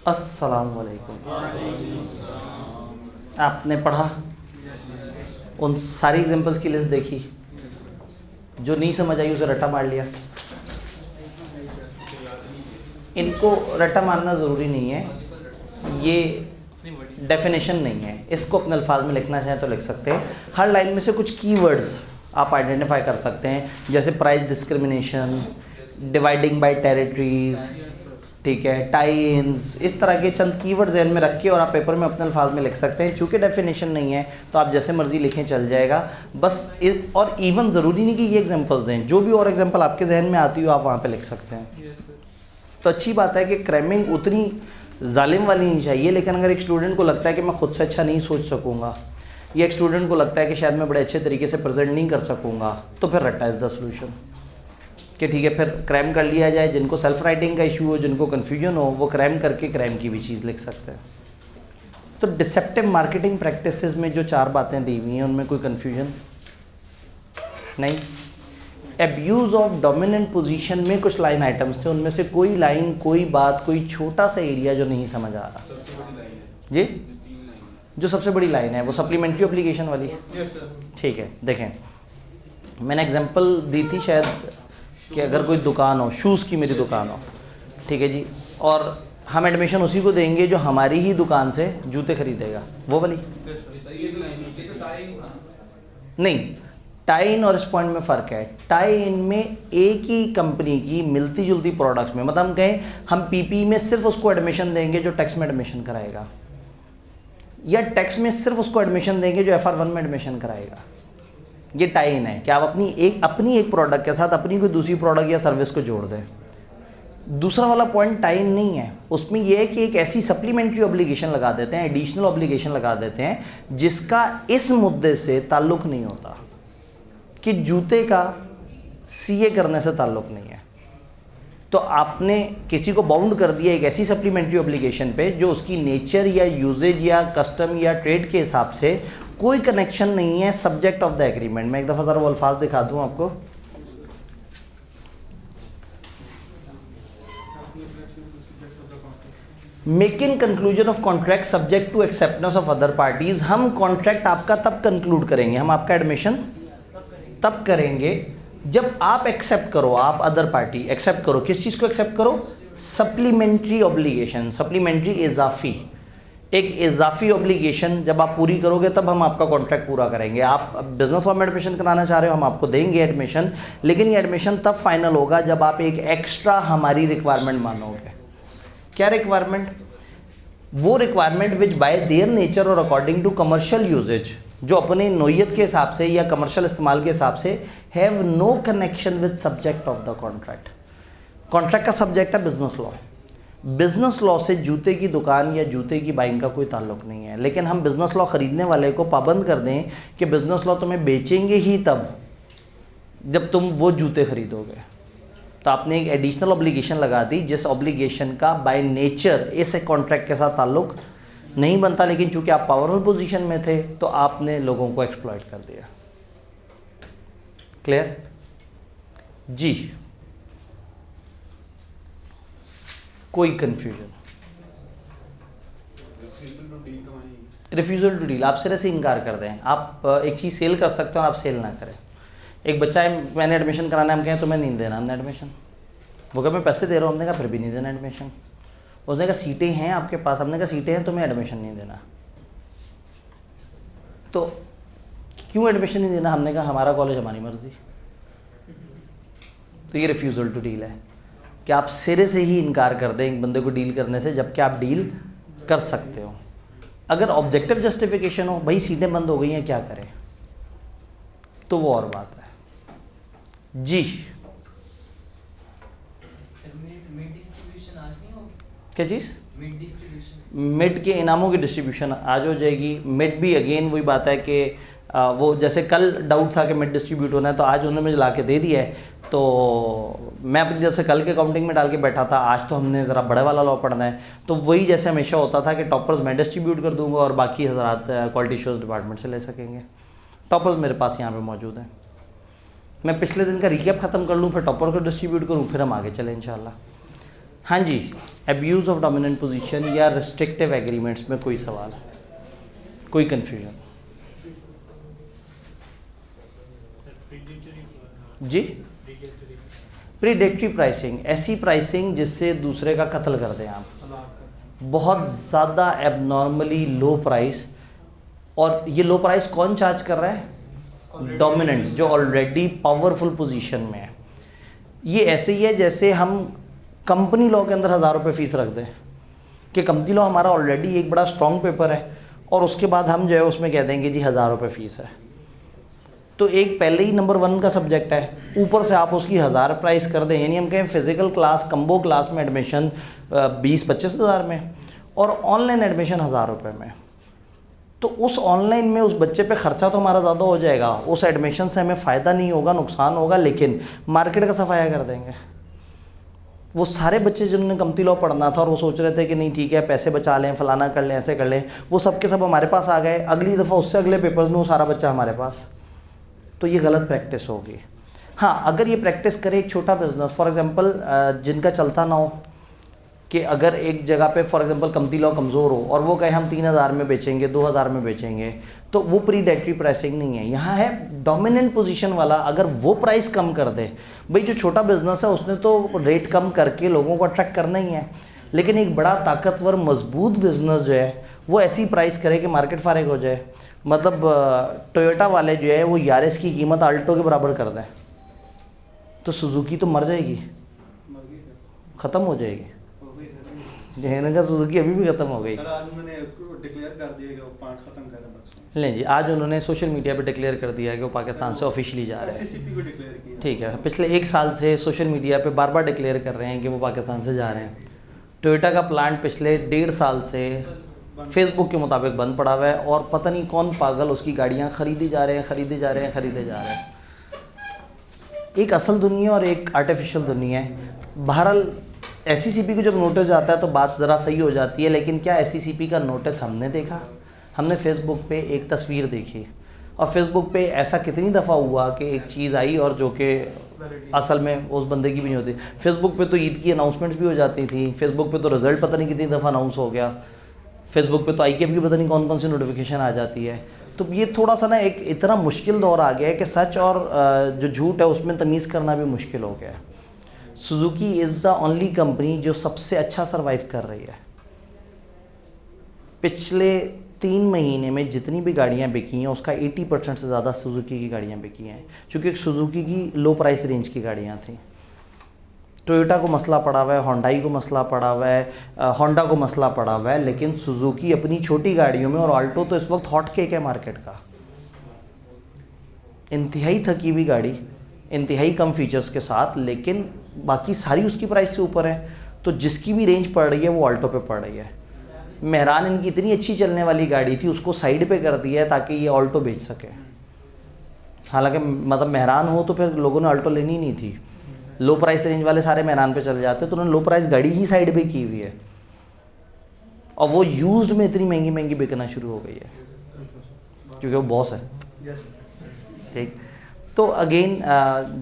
अस्सलाम वालेकुम। आपने पढ़ा, उन सारी एग्जांपल्स की लिस्ट देखी, जो नहीं समझ आई उसे रट्टा मार लिया। इनको रट्टा मारना ज़रूरी नहीं है, ये डेफिनेशन नहीं है, इसको अपने अल्फाज में लिखना चाहें तो लिख सकते हैं। हर लाइन में से कुछ कीवर्ड्स आप आइडेंटिफाई कर सकते हैं, जैसे price discrimination, dividing by territories, ठीक है, टाई इन्स, इस तरह के चंद कीवर्ड जहन में रख के और आप पेपर में अपने अल्फाज में लिख सकते हैं। चूँकि डेफिनेशन नहीं है तो आप जैसे मर्जी लिखें चल जाएगा बस। और इवन ज़रूरी नहीं कि ये एग्जांपल्स दें, जो भी और एग्जांपल आपके जहन में आती हो आप वहाँ पे लिख सकते हैं। तो अच्छी बात है कि क्रैमिंग उतनी जालिम वाली नहीं चाहिए, लेकिन अगर एक स्टूडेंट को लगता है कि मैं खुद से अच्छा नहीं सोच सकूँगा, या एक स्टूडेंट को लगता है कि शायद मैं बड़े अच्छे तरीके से प्रेजेंट नहीं कर सकूँगा, तो फिर रट्टा इज़ द सोल्यूशन कि ठीक है फिर क्रैम कर लिया जाए। जिनको सेल्फ राइटिंग का इशू हो, जिनको कन्फ्यूजन हो, वो क्रैम करके क्रैम की भी चीज़ लिख सकते हैं। तो डिसेप्टिव मार्केटिंग प्रैक्टिसेस में जो 4 बातें दी हुई हैं उनमें कोई कन्फ्यूजन नहीं। एब्यूज़ ऑफ डोमिनेंट पोजीशन में कुछ लाइन आइटम्स थे, उनमें से कोई लाइन, कोई बात, कोई छोटा सा एरिया जो नहीं समझ आ रहा जी। जो सबसे बड़ी लाइन है वो सप्लीमेंट्री ऑब्लिगेशन वाली, ठीक है। देखें, मैंने एग्जांपल दी थी शायद कि अगर कोई दुकान हो, शूज़ की मेरी दुकान हो, ठीक है जी, और हम एडमिशन उसी को देंगे जो हमारी ही दुकान से जूते खरीदेगा, वो वाली नहीं। टाई इन और इस पॉइंट में फ़र्क है। टाई इन में एक ही कंपनी की मिलती जुलती प्रोडक्ट्स में, मतलब हम कहें हम पीपी में सिर्फ उसको एडमिशन देंगे जो टैक्स में एडमिशन कराएगा, या टैक्स में सिर्फ उसको एडमिशन देंगे जो FR1 में एडमिशन कराएगा। ये टाई इन है कि आप अपनी एक प्रोडक्ट के साथ अपनी कोई दूसरी प्रोडक्ट या सर्विस को जोड़ दें। दूसरा वाला पॉइंट टाई इन नहीं है, उसमें यह है कि एक ऐसी सप्लीमेंट्री ऑब्लिगेशन लगा देते हैं, एडिशनल ऑब्लिगेशन लगा देते हैं जिसका इस मुद्दे से ताल्लुक़ नहीं होता, कि जूते का सीए करने से ताल्लुक़ नहीं है। तो आपने किसी को बाउंड कर दिया एक ऐसी सप्लीमेंट्री ऑब्लिगेशन पे जो उसकी नेचर या यूजेज या कस्टम या ट्रेड के हिसाब से कोई कनेक्शन नहीं है सब्जेक्ट ऑफ द एग्रीमेंट। मैं एक दफ़ा ज़रा वो अल्फाज दिखा दूँ आपको। Making conclusion of contract subject to acceptance of other parties. हम कॉन्ट्रैक्ट आपका तब कंक्लूड करेंगे, हम आपका एडमिशन तब करेंगे जब आप एक्सेप्ट करो, आप अदर पार्टी एक्सेप्ट करो। किस चीज़ को एक्सेप्ट करो? सप्लीमेंट्री ऑब्लिगेशन, सप्लीमेंट्री इजाफी, एक इजाफी ऑब्लिगेशन जब आप पूरी करोगे तब हम आपका कॉन्ट्रैक्ट पूरा करेंगे। आप बिजनेस लॉ में एडमिशन कराना चाह रहे हो, हम आपको देंगे एडमिशन, लेकिन ये एडमिशन तब फाइनल होगा जब आप एक एक्स्ट्रा हमारी रिक्वायरमेंट मानोगे। क्या रिक्वायरमेंट? वो requirement which bye their nature और अकॉर्डिंग टू कमर्शियल यूजेज, जो अपने नोयत के हिसाब से या कमर्शियल इस्तेमाल के हिसाब से have no connection with subject of the contract. Contract का सब्जेक्ट है बिजनेस लॉ। बिजनेस लॉ से जूते की दुकान या जूते की बाइंग का कोई ताल्लुक नहीं है, लेकिन हम बिजनेस लॉ ख़रीदने वाले को पाबंद कर दें कि बिजनेस लॉ तुम्हें बेचेंगे ही तब जब तुम वो जूते खरीदोगे। तो आपने एक एडिशनल ऑब्लिगेशन लगा दी जिस ऑब्लिगेशन का बाय नेचर इस कॉन्ट्रैक्ट के साथ ताल्लुक नहीं बनता, लेकिन चूंकि आप पावरफुल पोजीशन में थे तो आपने लोगों को एक्सप्लॉइट कर दिया। क्लियर जी? कोई कंफ्यूजन? रिफ्यूज़ल टू डील, आप सिरे से इनकार कर दें। आप एक चीज़ सेल कर सकते हो, आप सेल ना करें। एक बच्चा है, मैंने एडमिशन कराना है, हम कहें तुम्हें नहीं देना हमने एडमिशन, वो कहा मैं पैसे दे रहा हूँ, हमने कहा फिर भी नहीं देना एडमिशन। उसने कहा सीटें हैं आपके पास, हमने कहा सीटें हैं, तुम्हें एडमिशन नहीं देना। तो क्यों एडमिशन नहीं देना? हमने कहा हमारा कॉलेज हमारी मर्जी। तो ये रिफ्यूज़ल टू डील है कि आप सिरे से ही इनकार कर दें एक बंदे को डील करने से, जबकि आप डील कर सकते हो। अगर ऑब्जेक्टिव जस्टिफिकेशन हो, भाई सीटें बंद हो गई हैं क्या करें, तो वो और बात है जी। क्या चीज़? मिड के इनामों की डिस्ट्रीब्यूशन आज हो जाएगी। मिड भी अगेन वही बात है कि वो जैसे कल डाउट था कि मिड डिस्ट्रीब्यूट होना है, तो आज उन्होंने मुझे ला के दे दिया है। तो मैं अपनी तरफ से कल के काउंटिंग में डाल के बैठा था, आज तो हमने ज़रा बड़े वाला लॉ पढ़ना है। तो वही जैसे हमेशा होता था कि टॉपर्स मैं डिस्ट्रीब्यूट कर दूंगा और बाकी हज़रात क्वालिटी इश्योर्स डिपार्टमेंट से ले सकेंगे। टॉपर्स मेरे पास यहाँ पे मौजूद हैं। मैं पिछले दिन का रिकैप ख़त्म कर लूँ, फिर टॉपर को डिस्ट्रीब्यूट करूँ, फिर हम आगे चलें इंशाल्लाह। हाँ जी, एब्यूज़ ऑफ डोमिनेंट पोजीशन या रिस्ट्रिक्टिव एग्रीमेंट्स में कोई सवाल, कोई कन्फ्यूजन? जी, प्रीडेटरी प्राइसिंग, ऐसी प्राइसिंग जिससे दूसरे का कत्ल कर दें आप, बहुत ज़्यादा एबनॉर्मली लो प्राइस। और ये लो प्राइस कौन चार्ज कर रहा है? डोमिनेंट, जो ऑलरेडी पावरफुल पोजीशन में है। ये ऐसे ही है जैसे हम कंपनी लॉ के अंदर 1000 रुपये फ़ीस रख दें कि कंपनी लॉ हमारा ऑलरेडी एक बड़ा स्ट्रॉन्ग पेपर है और उसके बाद हम जो है उसमें कह देंगे जी 1000 रुपये फ़ीस है। तो एक पहले ही नंबर 1 का सब्जेक्ट है, ऊपर से आप उसकी 1000 प्राइस कर दें, यानी हम कहें फिज़िकल क्लास कम्बो क्लास में एडमिशन 20-25 हज़ार में और ऑनलाइन एडमिशन 1000 रुपये में। तो उस ऑनलाइन में उस बच्चे पे ख़र्चा तो हमारा ज़्यादा हो जाएगा, उस एडमिशन से हमें फ़ायदा नहीं होगा, नुकसान होगा, लेकिन मार्केट का सफाया कर देंगे। वो सारे बच्चे जिन्होंने कंपनी लॉ पढ़ना था और वो सोच रहे थे कि नहीं ठीक है पैसे बचा लें, फलाना कर लें, ऐसे कर लें, वो सब के सब हमारे पास आ गए। अगली दफ़ा उससे अगले पेपर्स में वो सारा बच्चा हमारे पास। तो ये गलत प्रैक्टिस होगी। हाँ, अगर ये प्रैक्टिस करे एक छोटा बिजनेस, फॉर एग्जांपल जिनका चलता ना हो, कि अगर एक जगह पे फॉर एग्जांपल कंपनी लॉ कमज़ोर हो और वो कहे हम 3000 में बेचेंगे, 2000 में बेचेंगे, तो वो प्रीडेटरी प्राइसिंग नहीं है। यहाँ है डोमिनेंट पोजीशन वाला अगर वो प्राइस कम कर दे, भाई जो छोटा बिजनेस है उसने तो रेट कम करके लोगों को अट्रैक्ट करना ही है, लेकिन एक बड़ा ताकतवर मजबूत बिजनेस जो है वो ऐसी प्राइस करे कि मार्केट फारिग हो जाए। मतलब टोयोटा वाले जो है वो यारिस की कीमत आल्टो के बराबर कर दें तो सुजुकी तो मर जाएगी, ख़त्म हो जाएगी। का सुजुकी अभी भी ख़त्म हो गई। आज उन्होंने डिक्लेयर कर दिया कि वो पार्ट ख़त्म कर रहे हैं। लें जी, आज उन्होंने सोशल मीडिया पे डिक्लेयर कर दिया कि वो पाकिस्तान से ऑफिशियली जा रहे हैं। एससीसीपी को डिक्लेयर किया। ठीक है, पिछले 1 साल से सोशल मीडिया पे बार बार डिक्लेयर कर रहे हैं कि वो पाकिस्तान से जा रहे हैं। टोयोटा का प्लांट पिछले 1.5 साल से फेसबुक के मुताबिक बंद पड़ा हुआ है और पता नहीं कौन पागल उसकी गाड़ियाँ खरीदी जा रहे हैं, खरीदे जा रहे हैं, खरीदे जा रहे हैं। एक असल दुनिया और एक आर्टिफिशियल दुनिया है। बहरहाल एससीसीपी को जब नोटिस आता है तो बात ज़रा सही हो जाती है, लेकिन क्या एससीसीपी का नोटिस हमने देखा? हमने फेसबुक पे एक तस्वीर देखी और फेसबुक पे ऐसा कितनी दफ़ा हुआ कि एक चीज़ आई और जो कि असल में उस बंदे की भी नहीं होती। फेसबुक पे तो ईद की अनाउंसमेंट्स भी हो जाती थी, फेसबुक पे तो रिज़ल्ट पता नहीं कितनी दफ़ा अनाउंस हो गया, फेसबुक पे तो IKF की पता नहीं कौन कौन सी नोटिफिकेशन आ जाती है। तो ये थोड़ा सा ना एक इतना मुश्किल दौर आ गया है कि सच और जो झूठ है उसमें तमीज़ करना भी मुश्किल हो गया है। Suzuki is the only company जो सबसे अच्छा सर्वाइव कर रही है। पिछले 3 महीने में जितनी भी गाड़ियाँ बिकी हैं उसका 80% से ज़्यादा सुजुकी की गाड़ियाँ बिकी हैं, क्योंकि सुजुकी की लो प्राइस रेंज की गाड़ियाँ थी। टोयोटा को मसला पड़ा हुआ है, होंडाई को मसला पड़ा हुआ है, होंडा को मसला पड़ा हुआ है, लेकिन सुजुकी अपनी छोटी गाड़ियों में, और ऑल्टो तो इस वक्त हॉट केक है मार्केट का। इंतहाई थकी हुई गाड़ी, इंतहाई कम फीचर्स के साथ, लेकिन बाकी सारी उसकी प्राइस से ऊपर है। तो जिसकी भी रेंज पड़ रही है वो ऑल्टो पे पड़ रही है। मेहरान इनकी इतनी अच्छी चलने वाली गाड़ी थी, उसको साइड पे कर दिया है ताकि ये ऑल्टो बेच सके। हालांकि मतलब मेहरान हो तो फिर लोगों ने ऑल्टो लेनी नहीं थी, लो प्राइस रेंज वाले सारे मेहरान पे चले जाते, तो उन्होंने लो प्राइस गाड़ी ही साइड पे की हुई है और वो यूज्ड में इतनी महंगी महंगी बिकना शुरू हो गई है क्योंकि वो बॉस है। ठीक, तो अगेन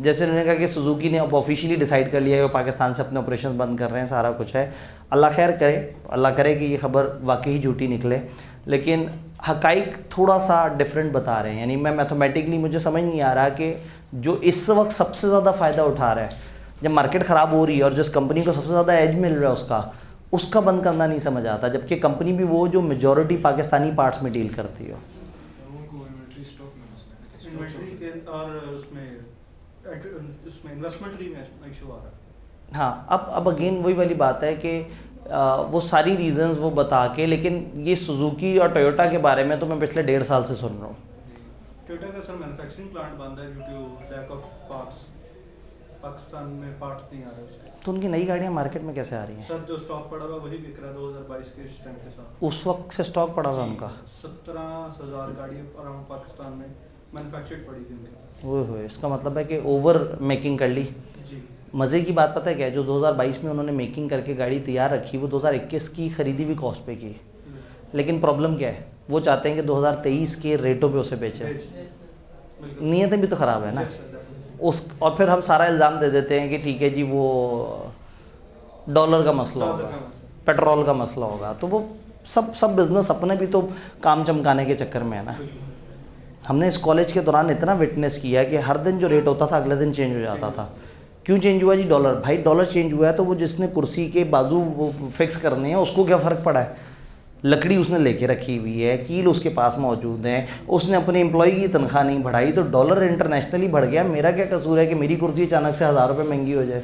जैसे उन्होंने कहा कि सुजुकी ने अब ऑफिशियली डिसाइड कर लिया है कि पाकिस्तान से अपने ऑपरेशन बंद कर रहे हैं, सारा कुछ है। अल्लाह खैर करे, अल्लाह करे कि ये खबर वाकई झूठी निकले, लेकिन हकाइक थोड़ा सा डिफरेंट बता रहे हैं। यानी मैं मैथमेटिकली मुझे समझ नहीं आ रहा कि जो इस वक्त सबसे ज़्यादा फ़ायदा उठा रहा है, जब मार्केट ख़राब हो रही है और जिस कंपनी को सबसे ज़्यादा एज मिल रहा है उसका बंद करना नहीं समझ आता, जबकि कंपनी भी वो जो मेजॉरिटी पाकिस्तानी पार्ट्स में डील करती हो। और उसमें इन्वेस्टमेंट इशू आ रहा है। हाँ, अब अगेन वही वाली बात है कि वो सारी रीजंस वो बता के, लेकिन ये सुजुकी और टोयोटा के बारे में तो मैं पिछले 1.5 साल से सुन रहा हूँ। टोयोटा का सर मैन्युफैक्चरिंग प्लांट बंद है due to lack of parts, Pakistan में पार्ट्स नहीं आ रहे उसके। तो उनकी नई गाड़ियाँ मार्केट में कैसे आ रही हैं? सर जो स्टॉक पड़ा हुआ वही बिक रहा है 2022 के टाइम के साथ। उस वक्त से स्टॉक पड़ा हुआ उनका 17,000 गाड़ियाँ अराउंड पाकिस्तान में मैन्युफैक्चर्ड पड़ी थी उनकी। वो हो, इसका मतलब है कि ओवर मेकिंग कर ली। जी, मज़े की बात पता है क्या है, जो 2022 में उन्होंने मेकिंग करके गाड़ी तैयार रखी वो 2021 की खरीदी हुई कॉस्ट पे की, लेकिन प्रॉब्लम क्या है, वो चाहते हैं कि 2023 के रेटों पे उसे बेचें। नीयतें भी तो ख़राब है ना उस, और फिर हम सारा इल्ज़ाम दे देते हैं कि ठीक है जी वो डॉलर का मसला डॉलर होगा, का मसला। पेट्रोल का मसला होगा, तो वो सब बिज़नेस अपने भी तो काम चमकाने के चक्कर में है ना। हमने इस कॉलेज के दौरान इतना विटनेस किया कि हर दिन जो रेट होता था अगले दिन चेंज हो जाता था। क्यों चेंज हुआ जी? डॉलर। भाई डॉलर चेंज हुआ है तो वो जिसने कुर्सी के बाजू वो फिक्स करने हैं उसको क्या फ़र्क पड़ा है? लकड़ी उसने लेके रखी हुई है, कील उसके पास मौजूद है, उसने अपने एम्प्लॉय की तनख्वाह नहीं बढ़ाई तो डॉलर इंटरनेशनली बढ़ गया। मेरा क्या कसूर है कि मेरी कुर्सी अचानक से 1000 रुपये महंगी हो जाए?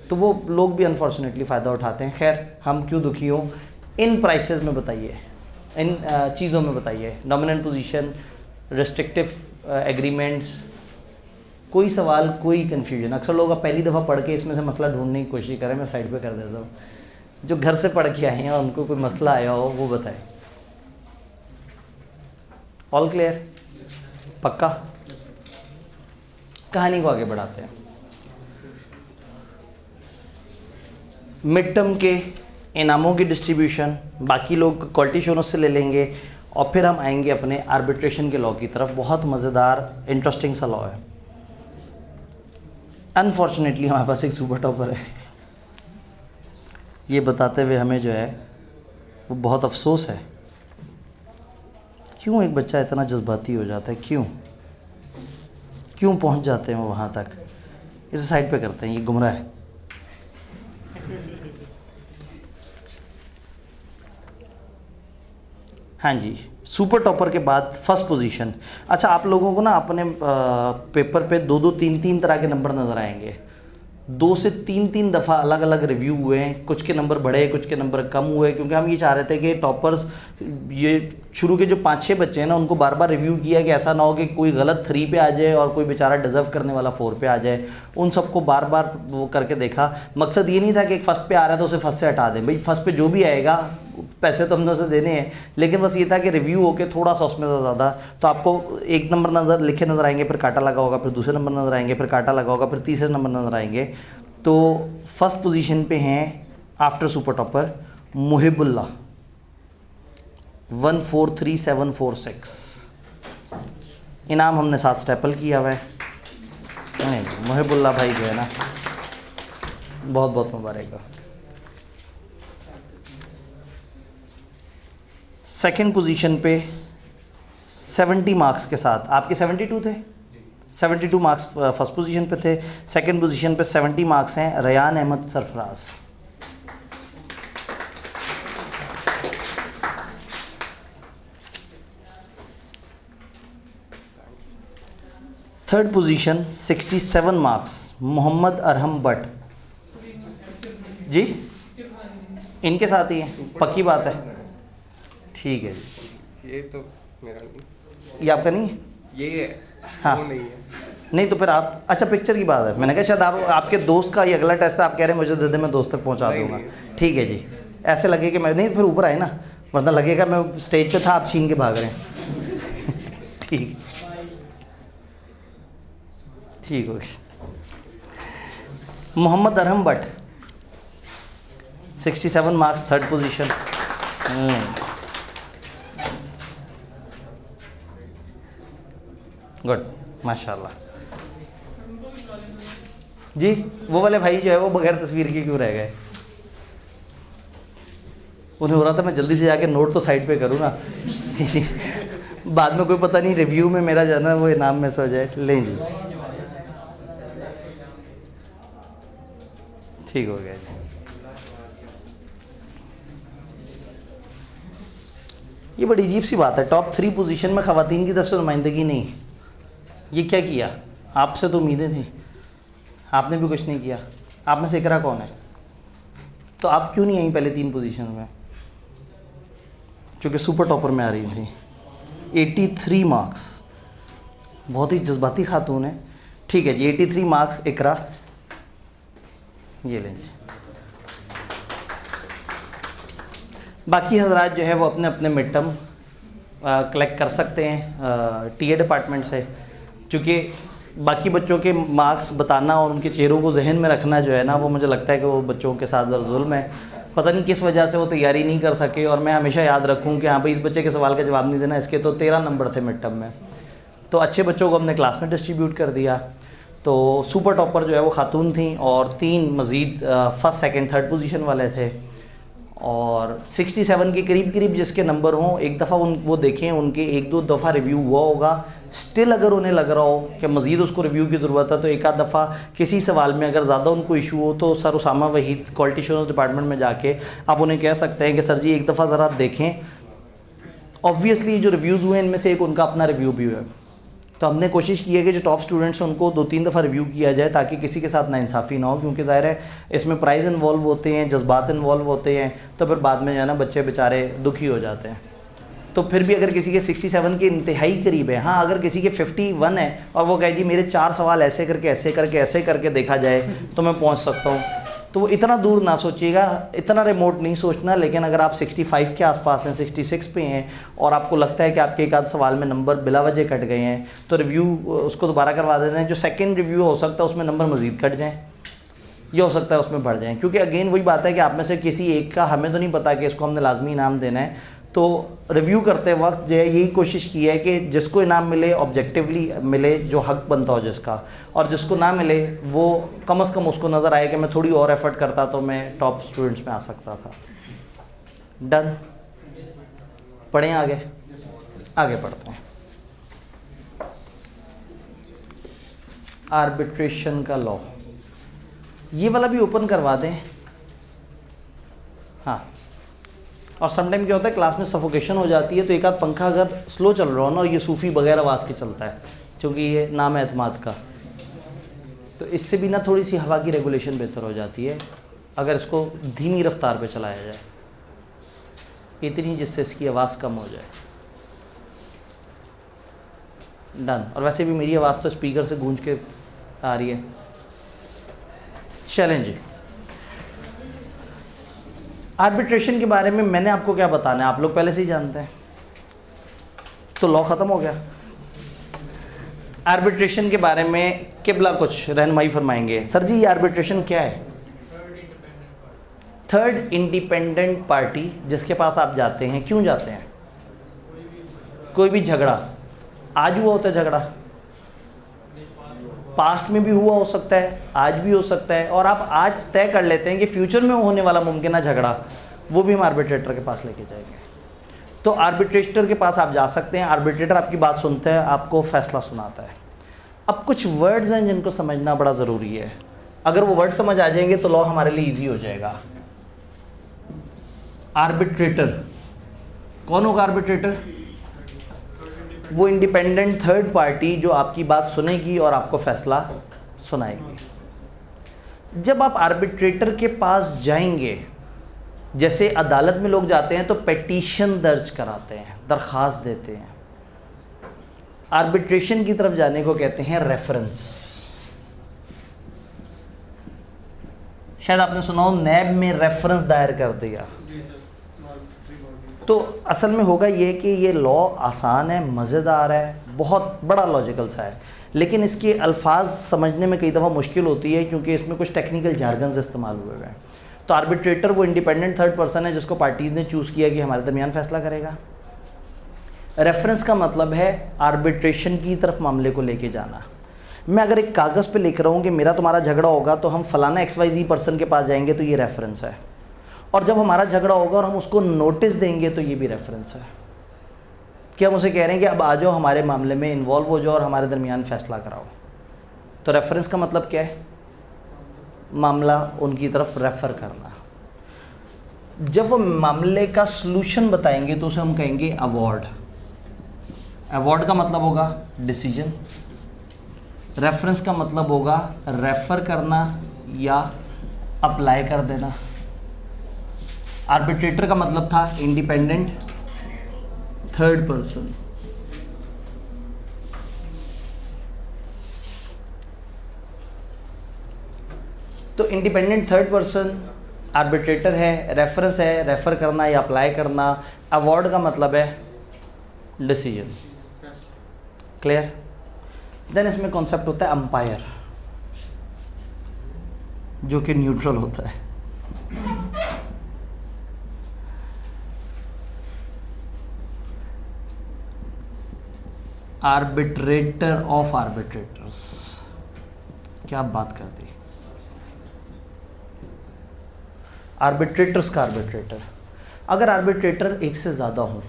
तो वो लोग भी अनफॉर्चुनेटली फ़ायदा उठाते हैं। खैर, हम क्यों दुखी हों? इन प्राइसेस में बताइए, इन चीज़ों में बताइए, डोमिनेंट पोजीशन, रेस्ट्रिक्टिव एग्रीमेंट्स, कोई सवाल, कोई कन्फ्यूजन? अक्सर लोग अब पहली दफ़ा पढ़ के इसमें से मसला ढूंढने की कोशिश करें, मैं साइड पे कर देता हूँ। जो घर से पढ़ के आए हैं उनको कोई मसला आया हो वो बताएं। All clear? पक्का? कहानी को आगे बढ़ाते हैं। मिड टर्म के इनामों की डिस्ट्रीब्यूशन बाकी लोग क्वालिटी एश्योरेंस से ले लेंगे और फिर हम आएंगे अपने आर्बिट्रेशन के लॉ की तरफ। बहुत मज़ेदार इंटरेस्टिंग सा लॉ है। अनफॉर्चुनेटली हमारे पास एक सुपर टॉपर है। ये बताते हुए हमें जो है वो बहुत अफसोस है। क्यों एक बच्चा इतना जज्बाती हो जाता है? क्यों पहुंच जाते हैं वो वहाँ तक? इसे साइड पे करते हैं, ये गुमराह है। हाँ जी, सुपर टॉपर के बाद फर्स्ट पोजीशन। अच्छा, आप लोगों को ना अपने पेपर पे 2-2, 3-3 तरह के नंबर नज़र आएंगे। 2 से 3-3 दफ़ा अलग अलग रिव्यू हुए हैं, कुछ के नंबर बढ़े, कुछ के नंबर कम हुए, क्योंकि हम ये चाह रहे थे कि टॉपर्स, ये शुरू के जो 5-6 बच्चे हैं ना, उनको बार बार रिव्यू किया कि ऐसा ना हो कि कोई गलत 3 पे आ जाए और कोई बेचारा डिज़र्व करने वाला 4 पे आ जाए। उन सबको बार बार वो करके देखा। मकसद ये नहीं था कि एक फर्स्ट पे आ रहा है तो उसे फर्स्ट से हटा दें। भाई फर्स्ट पे जो भी आएगा पैसे तो हमने उसे देने हैं, लेकिन बस ये था कि रिव्यू होके थोड़ा सा उसमें ज़्यादा, तो आपको एक नंबर नज़र लिखे नज़र आएंगे, फिर कांटा लगा होगा, फिर दूसरे नंबर नज़र आएंगे, फिर कांटा लगा होगा, फिर तीसरे नंबर नज़र आएंगे। तो फर्स्ट पोजीशन पे हैं आफ्टर सुपर टॉपर मुहिबुल्लाह 143746। इनाम हमने 7 स्टेपल किया हुआ है। नहीं, मुहिबुल्लाह भाई जो है ना, बहुत बहुत मुबारक हो। सेकंड पोजीशन पे 70 मार्क्स के साथ, आपके 72 थे, 72 मार्क्स फर्स्ट पोजीशन पे थे। सेकंड पोजीशन पे 70 मार्क्स हैं Ryan Ahmed Sarfaraz. Third position 67 marks Mohammad Arham Bhatt ji, इनके साथ ही है, पक्की बात है। ठीक है जी, ये तो मेरा नहीं, ये आपका नहीं है? ये है। हाँ। वो नहीं है। नहीं तो फिर आप, अच्छा पिक्चर की बात है, मैंने कहा शायद आप, आपके दोस्त का ये अगला टेस्ट है, आप कह रहे हैं मुझे दे दे, मैं दोस्त तक पहुंचा नहीं, दूंगा। नहीं। ठीक है जी, ऐसे लगे कि मैं नहीं, फिर ऊपर आए ना, वरना लगेगा मैं स्टेज पे था, आप छीन के भाग रहे हैं। ठीक हो गया। Mohammad Arham Bhatt 67 marks, third position. Good, माशाल्लाह जी। वो वाले भाई जो है वो बगैर तस्वीर के क्यों रह गए? उन्हें हो रहा था मैं जल्दी से जाके नोट तो साइड पे करूँ ना, बाद में कोई पता नहीं रिव्यू में मेरा जो है ना वो इनाम में से हो जाए। लें जी, ठीक हो गया जी। ये बड़ी अजीब सी बात है, टॉप 3 पोजीशन में ख़वातीन की तरफ से नुमाइंदगी नहीं। ये क्या किया? आपसे तो उम्मीदें थी, आपने भी कुछ नहीं किया। आप में से इकरा कौन है? तो आप क्यों नहीं आई पहले 3 पोजीशन में, चूँकि सुपर टॉपर में आ रही थी? 83 मार्क्स, बहुत ही जज्बाती खातून है। ठीक है जी, 83 मार्क्स इकरा, ये लें जी। बाकी हजरात जो है वो अपने अपने मिड टर्म कलेक्ट कर सकते हैं टीए डिपार्टमेंट से, क्योंकि बाकी बच्चों के मार्क्स बताना और उनके चेहरों को जहन में रखना जो है ना, वो मुझे लगता है कि वो बच्चों के साथ ज़रा जुल्म है। पता नहीं किस वजह से वो तैयारी नहीं कर सके, और मैं हमेशा याद रखूँ कि हाँ भाई इस बच्चे के सवाल का जवाब नहीं देना, इसके तो 13 नंबर थे मिड टर्म में। तो अच्छे बच्चों को हमने क्लास में डिस्ट्रीब्यूट कर दिया। तो सुपर टॉपर जो है वो खातून थी और 3 मज़ीद फर्स्ट सेकंड थर्ड पोजीशन वाले थे, और 67 के करीब करीब जिसके नंबर हों, एक दफ़ा वो देखें उनके 1-2 दफ़ा रिव्यू हुआ होगा, स्टिल अगर उन्हें लग रहा हो कि मज़ीद उसको रिव्यू की ज़रूरत है तो एक आध दफ़ा किसी सवाल में अगर ज़्यादा उनको इशू हो तो sir Usama Waheed quality assurance department में जाके आप उन्हें कह सकते हैं कि सर जी एक दफ़ा ज़रा देखें। ऑब्वियसली जो रिव्यूज़ हुए इनमें से एक उनका अपना रिव्यू भी है, तो हमने कोशिश की है कि जो टॉप स्टूडेंट्स हैं उनको 2-3 दफ़ा रिव्यू किया जाए ताकि किसी के साथ नाइंसाफ़ी ना हो, क्योंकि ज़ाहिर है इसमें प्राइज़ इन्वॉल्व होते हैं, जज्बात इन्वॉल्व होते हैं, तो फिर बाद में जो है ना बच्चे बेचारे दुखी हो जाते हैं। तो फिर भी अगर किसी के 67 के इंतहाई करीब है, हाँ अगर किसी के 51 है और वो कहे जी मेरे 4 सवाल ऐसे करके देखा जाए तो मैं पहुँच सकता हूँ, तो वो इतना दूर ना सोचिएगा, इतना रिमोट नहीं सोचना। लेकिन अगर आप 65 के आसपास हैं, 66 पे हैं और आपको लगता है कि आपके एक आध सवाल में नंबर बिला वजह कट गए हैं तो रिव्यू उसको दोबारा करवा देना है। जो सेकंड रिव्यू हो सकता है उसमें नंबर मज़ीद कट जाएँ, ये हो सकता है उसमें बढ़ जाएँ, क्योंकि अगेन वही बात है कि आप में से किसी एक का, हमें तो नहीं पता कि इसको हमने लाजमी इनाम देना है, तो रिव्यू करते वक्त जो है यही कोशिश की है कि जिसको इनाम मिले ऑब्जेक्टिवली मिले, जो हक बनता हो जिसका, और जिसको ना मिले वो कम से कम उसको नज़र आए कि मैं थोड़ी और एफर्ट करता तो मैं टॉप स्टूडेंट्स में आ सकता था। डन, पढ़ें आगे पढ़ते हैं। आर्बिट्रेशन का लॉ, ये वाला भी ओपन करवा दें। हाँ, और समटाइम क्या होता है क्लास में सफोकेशन हो जाती है, तो एक आध पंखा अगर स्लो चल रहा हो ना, और ये सूफ़ी वगैरह आवाज़ के चलता है क्योंकि ये नाम है एतमाद का, तो इससे भी ना थोड़ी सी हवा की रेगुलेशन बेहतर हो जाती है अगर इसको धीमी रफ्तार पे चलाया जाए, इतनी जिससे इसकी आवाज़ कम हो जाए। डन। और वैसे भी मेरी आवाज़ तो स्पीकर से गूंज के आ रही है। चलें जी, आर्बिट्रेशन के बारे में मैंने आपको क्या बताना है, आप लोग पहले से ही जानते हैं, तो लॉ ख़त्म हो गया। आर्बिट्रेशन के बारे में किबला कुछ रहनुमाई फरमाएंगे। सर जी ये आर्बिट्रेशन क्या है? थर्ड इंडिपेंडेंट पार्टी जिसके पास आप जाते हैं, क्यों जाते हैं? कोई भी झगड़ा, आज हुआ होता है झगड़ा, पास्ट में भी हुआ हो सकता है, आज भी हो सकता है, और आप आज तय कर लेते हैं कि फ्यूचर में होने वाला मुमकिन झगड़ा वो भी हम आर्बिट्रेटर के पास लेके जाएंगे। तो आर्बिट्रेटर के पास आप जा सकते हैं, आर्बिट्रेटर आपकी बात सुनता है, आपको फैसला सुनाता है। अब कुछ वर्ड्स हैं जिनको समझना बड़ा ज़रूरी है, अगर वो वर्ड समझ आ जाएंगे तो लॉ हमारे लिए ईजी हो जाएगा। आर्बिट्रेटर कौन होगा? आर्बिट्रेटर वो इंडिपेंडेंट थर्ड पार्टी जो आपकी बात सुनेगी और आपको फैसला सुनाएगी। जब आप आर्बिट्रेटर के पास जाएंगे, जैसे अदालत में लोग जाते हैं तो पेटिशन दर्ज कराते हैं, दरख्वास्त देते हैं, आर्बिट्रेशन की तरफ जाने को कहते हैं रेफरेंस। शायद आपने सुना हो नैब में रेफरेंस दायर कर दिया। तो असल में होगा ये कि ये लॉ आसान है, मज़ेदार है, बहुत बड़ा लॉजिकल सा है, लेकिन इसके अल्फाज समझने में कई दफ़ा मुश्किल होती है क्योंकि इसमें कुछ टेक्निकल जार्गन्स इस्तेमाल हुए हैं। तो आर्बिट्रेटर वो इंडिपेंडेंट थर्ड पर्सन है जिसको पार्टीज़ ने चूज़ किया कि हमारे दरमियान फ़ैसला करेगा। रेफरेंस का मतलब है आर्बिट्रेशन की तरफ मामले को लेके जाना। मैं अगर एक कागज़ पे लिख रहा हूँ कि मेरा तुम्हारा झगड़ा होगा तो हम फलाना XYZ पर्सन के पास जाएंगे तो ये रेफरेंस है, और जब हमारा झगड़ा होगा और हम उसको नोटिस देंगे तो ये भी रेफरेंस है कि हम उसे कह रहे हैं कि अब आ जाओ हमारे मामले में इन्वॉल्व हो जाओ और हमारे दरमियान फ़ैसला कराओ। तो रेफरेंस का मतलब क्या है? मामला उनकी तरफ रेफ़र करना। जब वो मामले का सलूशन बताएंगे तो उसे हम कहेंगे अवॉर्ड। अवॉर्ड का मतलब होगा डिसीजन, रेफरेंस का मतलब होगा रेफ़र करना या अप्लाई कर देना। आर्बिट्रेटर का मतलब था इंडिपेंडेंट थर्ड पर्सन। तो इंडिपेंडेंट थर्ड पर्सन आर्बिट्रेटर है, रेफरेंस है रेफ़र करना या अप्लाई करना, अवॉर्ड का मतलब है डिसीजन। क्लियर? देन इसमें कॉन्सेप्ट होता है अंपायर, जो कि न्यूट्रल होता है। आर्बिट्रेटर ऑफ आर्बिट्रेटर्स, क्या बात कर दी। आर्बिट्रेटर्स का आर्बिट्रेटर, अगर आर्बिट्रेटर एक से ज़्यादा हो,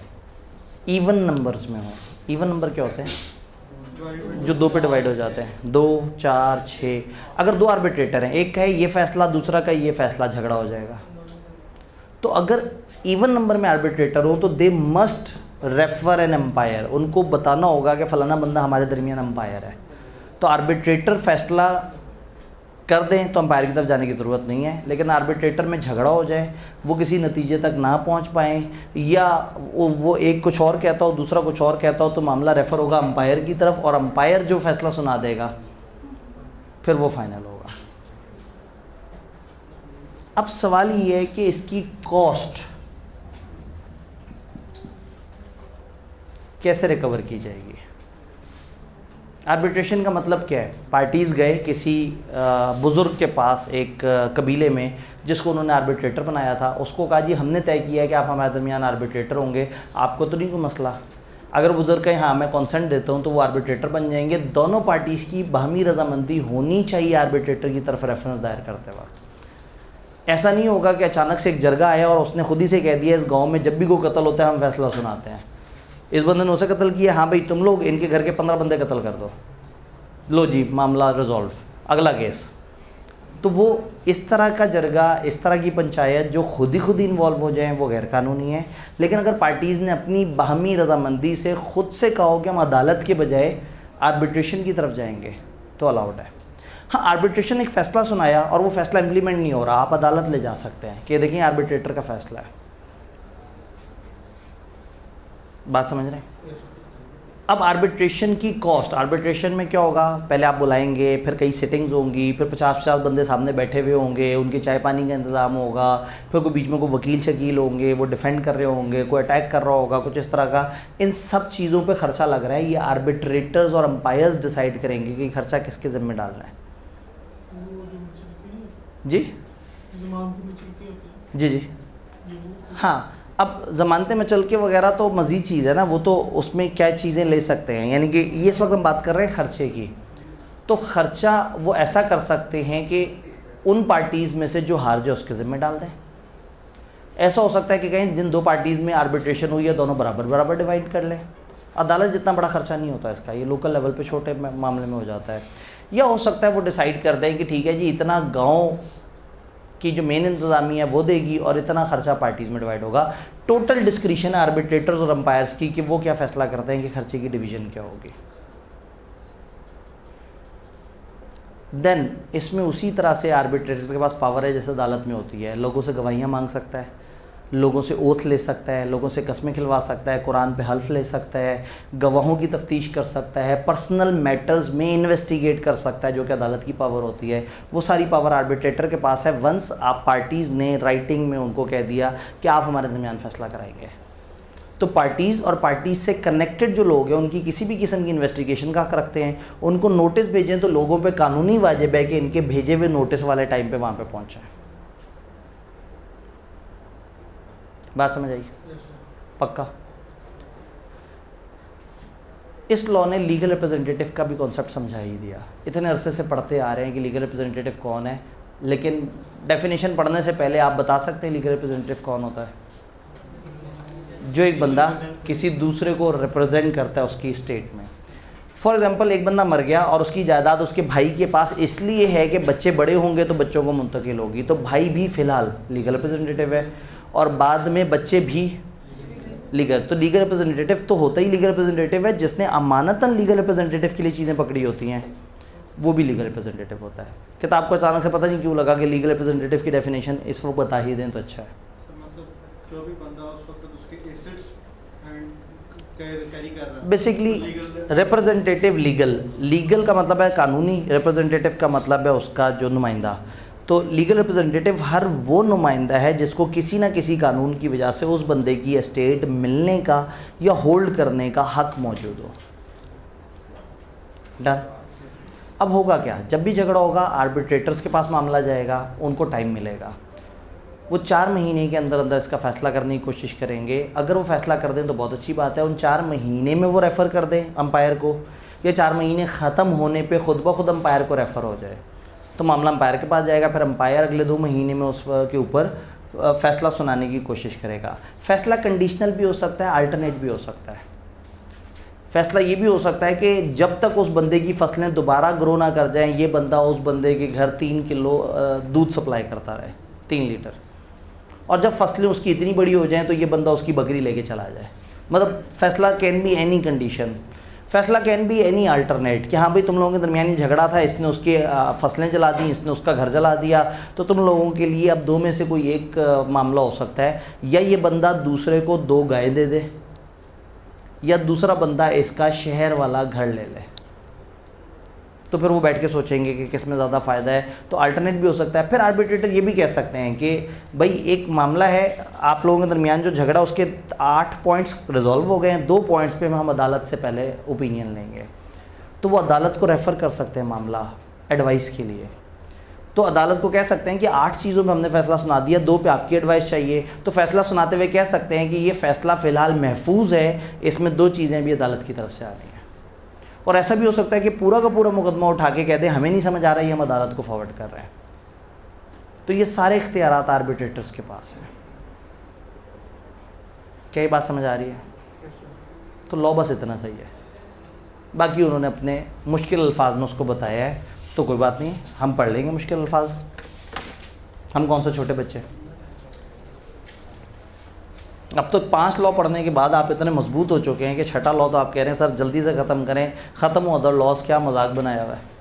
इवन नंबर्स में हो, इवन नंबर क्या होते हैं जो 2 पे डिवाइड हो जाते हैं, 2, 4, 6, अगर 2 आर्बिट्रेटर हैं, एक का है ये फैसला, दूसरा का ये फैसला, झगड़ा हो जाएगा। तो अगर इवन नंबर में आर्बिट्रेटर हो तो they must refer an umpire, उनको बताना होगा कि फ़लाना बंदा हमारे दरमियान एम्पायर है। तो आर्बिट्रेटर फैसला कर दें तो अंपायर की तरफ जाने की ज़रूरत नहीं है, लेकिन आर्बिट्रेटर में झगड़ा हो जाए, वो किसी नतीजे तक ना पहुंच पाएँ, या वो एक कुछ और कहता हो, दूसरा कुछ और कहता हो, तो मामला रेफ़र होगा अंपायर की तरफ, और अंपायर जो फैसला सुना देगा फिर वो फाइनल होगा। अब सवाल ये है कि इसकी कॉस्ट कैसे रिकवर की जाएगी। आर्बिट्रेशन का मतलब क्या है? पार्टीज़ गए किसी बुज़ुर्ग के पास, एक कबीले में जिसको उन्होंने आर्बिट्रेटर बनाया था, उसको कहा जी हमने तय किया है कि आप हमारे दरमियान आर्बिट्रेटर होंगे, आपको तो नहीं कोई मसला। अगर बुज़ुर्ग कहे हाँ मैं कॉन्सेंट देता हूँ, तो वो आर्बिट्रेटर बन जाएंगे। दोनों पार्टीज़ की बाहमी रजामंदी होनी चाहिए आर्बिट्रेटर की तरफ रेफरेंस दायर करते वक्त। ऐसा नहीं होगा कि अचानक से एक जरगा आया और उसने खुद ही से कह दिया इस गाँव में जब भी कोई कत्ल होता है हम फैसला सुनाते हैं, इस बंदे ने उसे कत्ल किया, हाँ भाई तुम लोग इनके घर के 15 बंदे कत्ल कर दो, लो जी मामला रिजॉल्व, अगला केस। तो वो इस तरह का जरगा, इस तरह की पंचायत जो खुद ही इन्वॉल्व हो जाएं, वो गैर कानूनी है। लेकिन अगर पार्टीज़ ने अपनी बाहमी रजामंदी से खुद से कहो कि हम अदालत के बजाय आर्बिट्रेशन की तरफ जाएंगे तो अलाउड है। हाँ, आर्बिट्रेशन एक फ़ैसला सुनाया और वो फ़ैसला इम्प्लीमेंट नहीं हो रहा, आप अदालत ले जा सकते हैं कि देखिए आर्बिट्रेटर का फ़ैसला है। बात समझ रहे हैं? अब आर्बिट्रेशन की कॉस्ट, आर्बिट्रेशन में क्या होगा, पहले आप बुलाएंगे, फिर कई सिटिंग्स होंगी, फिर 50-50 बंदे सामने बैठे हुए होंगे, उनके चाय पानी का इंतज़ाम होगा, फिर कोई बीच में कोई वकील शकील होंगे, वो डिफेंड कर रहे होंगे, कोई अटैक कर रहा होगा, कुछ इस तरह का। इन सब चीज़ों पे खर्चा लग रहा है। ये आर्बिट्रेटर्स और अंपायर्स डिसाइड करेंगे कि खर्चा किसके ज़िम्मे डालना है। जी जी जी हाँ, अब ज़मानते में चल के वगैरह तो मज़ीद चीज़ है ना, वो तो उसमें क्या चीज़ें ले सकते हैं, यानी कि ये इस वक्त हम बात कर रहे हैं ख़र्चे की। तो ख़र्चा वो ऐसा कर सकते हैं कि उन पार्टीज़ में से जो हार जाए उसके ज़िम्मे डाल दें। ऐसा हो सकता है कि कहीं जिन 2 पार्टीज़ में आर्बिट्रेशन हुई है दोनों बराबर बराबर डिवाइड कर लें। अदालत जितना बड़ा ख़र्चा नहीं होता इसका, ये लोकल लेवल पे छोटे मामले में हो जाता है। या हो सकता है वो डिसाइड कर दें कि ठीक है जी इतना गाँव की जो मेन इंतज़ामिया है वो देगी और इतना खर्चा पार्टीज़ में डिवाइड होगा। टोटल डिस्क्रिशन है आर्बिट्रेटर्स और अंपायर्स की कि वो क्या फ़ैसला करते हैं कि खर्चे की डिवीज़न क्या होगी। देन इसमें उसी तरह से आर्बिट्रेटर के पास पावर है जैसे अदालत में होती है, लोगों से गवाहियाँ मांग सकता है, लोगों से ओथ ले सकता है, लोगों से कस्में खिलवा सकता है, कुरान पे हल्फ ले सकता है, गवाहों की तफ्तीश कर सकता है, पर्सनल मैटर्स में इन्वेस्टिगेट कर सकता है, जो कि अदालत की पावर होती है। वो सारी पावर आर्बिट्रेटर के पास है वंस आप पार्टीज़ ने राइटिंग में उनको कह दिया कि आप हमारे दरमियान फ़ैसला कराएंगे। तो पार्टीज़ और पार्टीज़ से कनेक्टेड जो लोग हैं उनकी किसी भी किस्म की इन्वेस्टिगेशन का हक रखते हैं। उनको नोटिस भेजें तो लोगों पर कानूनी वाजिब है कि इनके भेजे हुए नोटिस वाले टाइम पर वहाँ पर पहुँचाएँ। बात समझ आई? पक्का। इस लॉ ने लीगल रिप्रेजेंटेटिव का भी कॉन्सेप्ट समझा ही दिया। इतने अरसे से पढ़ते आ रहे हैं कि लीगल रिप्रेजेंटेटिव कौन है, लेकिन डेफिनेशन पढ़ने से पहले आप बता सकते हैं लीगल रिप्रेजेंटेटिव कौन होता है? जो एक बंदा किसी दूसरे को रिप्रेजेंट करता है उसकी स्टेट में। फॉर एग्जांपल एक बंदा मर गया और उसकी जायदाद उसके भाई के पास इसलिए है कि बच्चे बड़े होंगे तो बच्चों को मुंतकिल होगी, तो भाई भी फ़िलहाल लीगल रिप्रेजेंटेटिव है और बाद में बच्चे भी लीगल। तो लीगल रिप्रेजेंटेटिव तो होता ही लीगल रिप्रेजेंटेटिव है, जिसने अमानतन लीगल रिप्रेजेंटेटिव के लिए चीज़ें पकड़ी होती हैं वो भी लीगल रिप्रेजेंटेटिव होता है। किताब को अचानक से पता नहीं क्यों लगा कि लीगल रिप्रेजेंटेटिव की डेफिनेशन इस वक्त बता ही दें तो अच्छा है। मतलब जो भी बंदा उस वक्त उसके एसेट्स कैरी कर रहा है, बेसिकली रिप्रेजेंटेटिव लीगल का मतलब है कानूनी, रिप्रेजेंटेटिव का मतलब है उसका जो नुमाइंदा। तो लीगल रिप्रेजेंटेटिव हर वो नुमाइंदा है जिसको किसी ना किसी कानून की वजह से उस बंदे की एस्टेट मिलने का या होल्ड करने का हक मौजूद हो। डन। अब होगा क्या, जब भी झगड़ा होगा आर्बिट्रेटर्स के पास मामला जाएगा, उनको टाइम मिलेगा, वो 4 महीने के अंदर अंदर इसका फ़ैसला करने की कोशिश करेंगे। अगर वो फ़ैसला कर दें तो बहुत अच्छी बात है, उन 4 महीने में वो रेफ़र कर दें अंपायर को, या 4 महीने ख़त्म होने पे खुद ब खुद अंपायर को रेफ़र हो जाए। तो मामला अंपायर के पास जाएगा, फिर अंपायर अगले 2 महीने में उस के ऊपर फैसला सुनाने की कोशिश करेगा। फैसला कंडीशनल भी हो सकता है, अल्टरनेट भी हो सकता है। फैसला ये भी हो सकता है कि जब तक उस बंदे की फसलें दोबारा ग्रो ना कर जाएं, ये बंदा उस बंदे के घर 3 किलो दूध सप्लाई करता रहे, 3 लीटर, और जब फसलें उसकी इतनी बड़ी हो जाएं तो ये बंदा उसकी बकरी लेके चला जाए। मतलब फैसला कैन बी एनी कंडीशन, फैसला कैन बी एनी अल्टरनेट, कि हाँ भाई तुम लोगों के दरमियानी झगड़ा था, इसने उसके फसलें जला दी, इसने उसका घर जला दिया, तो तुम लोगों के लिए अब 2 में से कोई एक मामला हो सकता है, या ये बंदा दूसरे को 2 गाय दे दे, या दूसरा बंदा इसका शहर वाला घर ले ले। तो फिर वो बैठ के सोचेंगे कि किस में ज़्यादा फ़ायदा है, तो अल्टरनेट भी हो सकता है। फिर आर्बिट्रेटर ये भी कह सकते हैं कि भाई एक मामला है, आप लोगों के दरमियान जो झगड़ा, उसके 8 पॉइंट्स रिजॉल्व हो गए हैं, 2 पॉइंट्स पे हम अदालत से पहले ओपिनियन लेंगे, तो वो अदालत को रेफ़र कर सकते हैं मामला एडवाइस के लिए। तो अदालत को कह सकते हैं कि 8 चीज़ों पे हमने फ़ैसला सुना दिया, 2 पे आपकी एडवाइस चाहिए, तो फ़ैसला सुनाते हुए कह सकते हैं कि ये फ़ैसला फ़िलहाल महफूज है, इसमें 2 चीज़ें भी अदालत की तरफ से आ रही हैं। और ऐसा भी हो सकता है कि पूरा का पूरा मुकदमा उठा के कह दें हमें नहीं समझ आ रहा है, हम अदालत को फॉरवर्ड कर रहे हैं। तो ये सारे इख्तियारात आर्बिट्रेटर्स के पास हैं। क्या ये बात समझ आ रही है? तो लॉ बस इतना सही है, बाकी उन्होंने अपने मुश्किल अल्फाज में उसको बताया है, तो कोई बात नहीं, हम पढ़ लेंगे मुश्किल अल्फाज। हम कौन से छोटे बच्चे। अब तो 5 लॉ पढ़ने के बाद आप इतने मजबूत हो चुके हैं कि 6ठा लॉ तो आप कह रहे हैं सर जल्दी से ख़त्म करें, ख़त्म हो अदर लॉस, क्या मजाक बनाया हुआ है।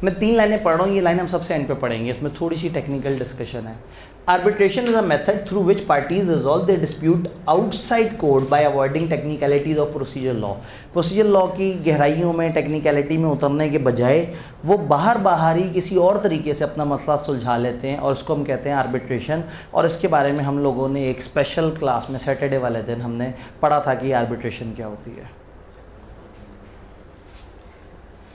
मैं 3 लाइनें पढ़ रहा हूँ, ये लाइन हम सबसे एंड पे पढ़ेंगे, इसमें थोड़ी सी टेक्निकल डिस्कशन है। Arbitration is a method through which parties resolve their dispute outside court by avoiding technicalities of procedure law. Procedure law की गहराइयों में, टेक्निकलिटी में उतरने के बजाय वो बाहर ही किसी और तरीके से अपना मसला सुलझा लेते हैं, और इसको हम कहते हैं आर्बिट्रेशन। और इसके बारे में हम लोगों ने एक स्पेशल क्लास में सैटरडे वाले दिन हमने पढ़ा था कि आर्बिट्रेशन क्या होती है।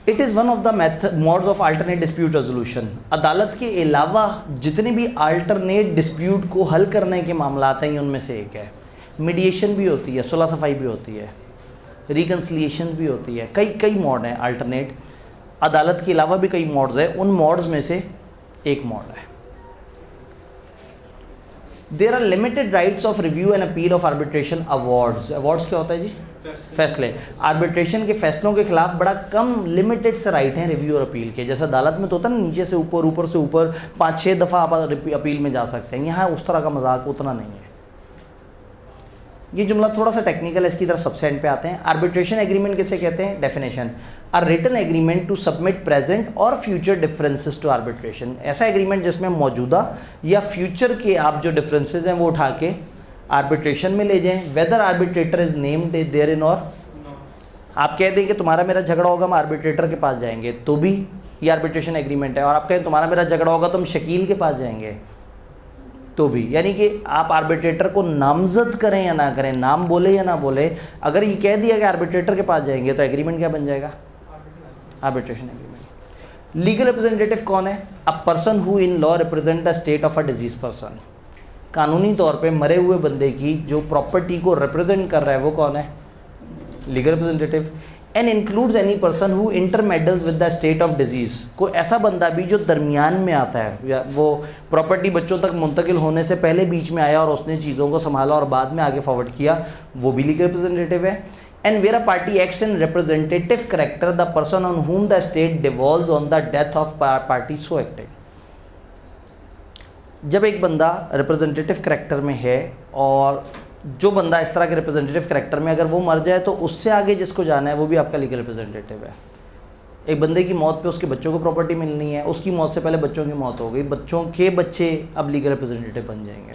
It is one of the modes of alternate dispute resolution. अदालत के अलावा जितने भी अल्टरनेट डिस्प्यूट को हल करने के मामला आते हैं उनमें से एक है। मीडिएशन भी होती है, सुलह सफाई भी होती है, रिकन्सिलिएशन भी होती है, कई मोड हैं अल्टरनेट। अदालत के अलावा भी कई मोड्स हैं, उन मोड्स में से एक मोड है। There are limited rights of review and appeal of arbitration awards. Awards क्या होता है जी? फैसले। आर्बिट्रेशन के फैसलों के खिलाफ बड़ा कम लिमिटेड से राइट हैं रिव्यू और अपील के। जैसे अदालत में तो होता है ना, नीचे से ऊपर, ऊपर से ऊपर 5-6 दफ़ा आप अपील में जा सकते हैं। यहाँ उस तरह का मजाक उतना नहीं है। ये जुमला थोड़ा सा टेक्निकल है, इसकी तरफ सबसे एंड पे आते हैं। आर्बिट्रेशन एग्रीमेंट किसे कहते हैं? Definition, a written agreement to submit present or future differences to arbitration. ऐसा एग्रीमेंट जिसमें मौजूदा या फ्यूचर के आप जो डिफरेंसेस हैं वो उठा के आर्बिट्रेशन में ले जाएं। Whether arbitrator is named therein, और आप कह दें कि तुम्हारा मेरा झगड़ा होगा, हम आर्बिट्रेटर के पास जाएंगे, तो भी ये आर्बिट्रेशन एग्रीमेंट है। और आप कहें तुम्हारा मेरा झगड़ा होगा तो हम शकील के पास जाएंगे, तो भी। यानी कि आप आर्बिट्रेटर को नामजद करें या ना करें, नाम बोले या ना बोले, अगर ये कह दिया कि आर्बिट्रेटर के पास जाएंगे तो एग्रीमेंट क्या बन जाएगा? Arbitration agreement. लीगल रिप्रेजेंटेटिव कौन है? A person who in law represent the state of a disease person. कानूनी तौर पे मरे हुए बंदे की जो प्रॉपर्टी को रिप्रेजेंट कर रहा है वो कौन है? Legal representative. And includes any person who intermeddles with the state of deceased. कोई ऐसा बंदा भी जो दरमियान में आता है, या वो प्रॉपर्टी बच्चों तक मुंतकिल होने से पहले बीच में आया और उसने चीज़ों को संभाला और बाद में आगे फॉरवर्ड किया, वो भी लीगल रिप्रेजेंटेटिव है। And where a party acts in representative character the person on whom the state devolves on the death of party so acted. जब एक बंदा रिप्रेजेंटेटिव करेक्टर में है और जो बंदा इस तरह के रिप्रेजेंटेटिव करेक्टर में अगर वो मर जाए तो उससे आगे जिसको जाना है वो भी आपका लीगल रिप्रेजेंटेटिव है। एक बंदे की मौत पे उसके बच्चों को प्रॉपर्टी मिलनी है, उसकी मौत से पहले बच्चों की मौत हो गई, बच्चों के बच्चे अब लीगल रिप्रेजेंटेटिव बन जाएंगे।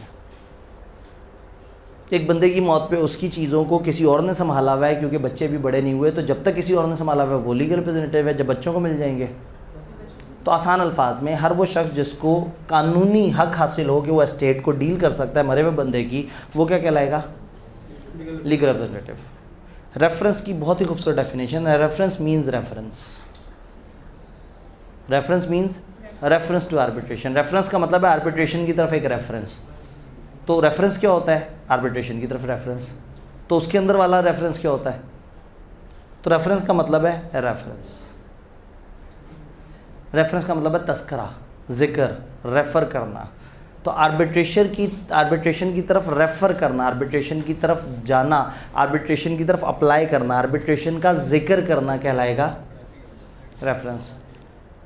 एक बंदे की मौत पे उसकी चीज़ों को किसी और ने संभाला हुआ है क्योंकि बच्चे भी बड़े नहीं हुए, तो जब तक किसी और ने संभाला हुआ है वो लीगल रिप्रेजेंटेटिव है। जब बच्चों को मिल जाएंगे तो आसान अल्फाज में हर वो शख्स जिसको कानूनी हक हासिल हो कि वो एस्टेट को डील कर सकता है मरे हुए बंदे की, वो क्या कहलाएगा? Legal representative. रेफरेंस की बहुत ही खूबसूरत डेफिनेशन है। Reference means reference. Reference means reference to arbitration. Reference का मतलब है आर्बिट्रेशन की तरफ एक रेफरेंस। तो रेफरेंस क्या होता है? आर्बिट्रेशन की तरफ रेफरेंस। तो उसके अंदर वाला रेफरेंस क्या होता है? तो रेफरेंस का मतलब है रेफरेंस। रेफरेंस का मतलब है तस्करा, जिक्र, रेफ़र करना। तो आर्बिट्रेशन की तरफ रेफ़र करना, आर्बिट्रेशन की तरफ जाना, आर्बिट्रेशन की तरफ अप्लाई करना, आर्बिट्रेशन का जिक्र करना कहलाएगा reference.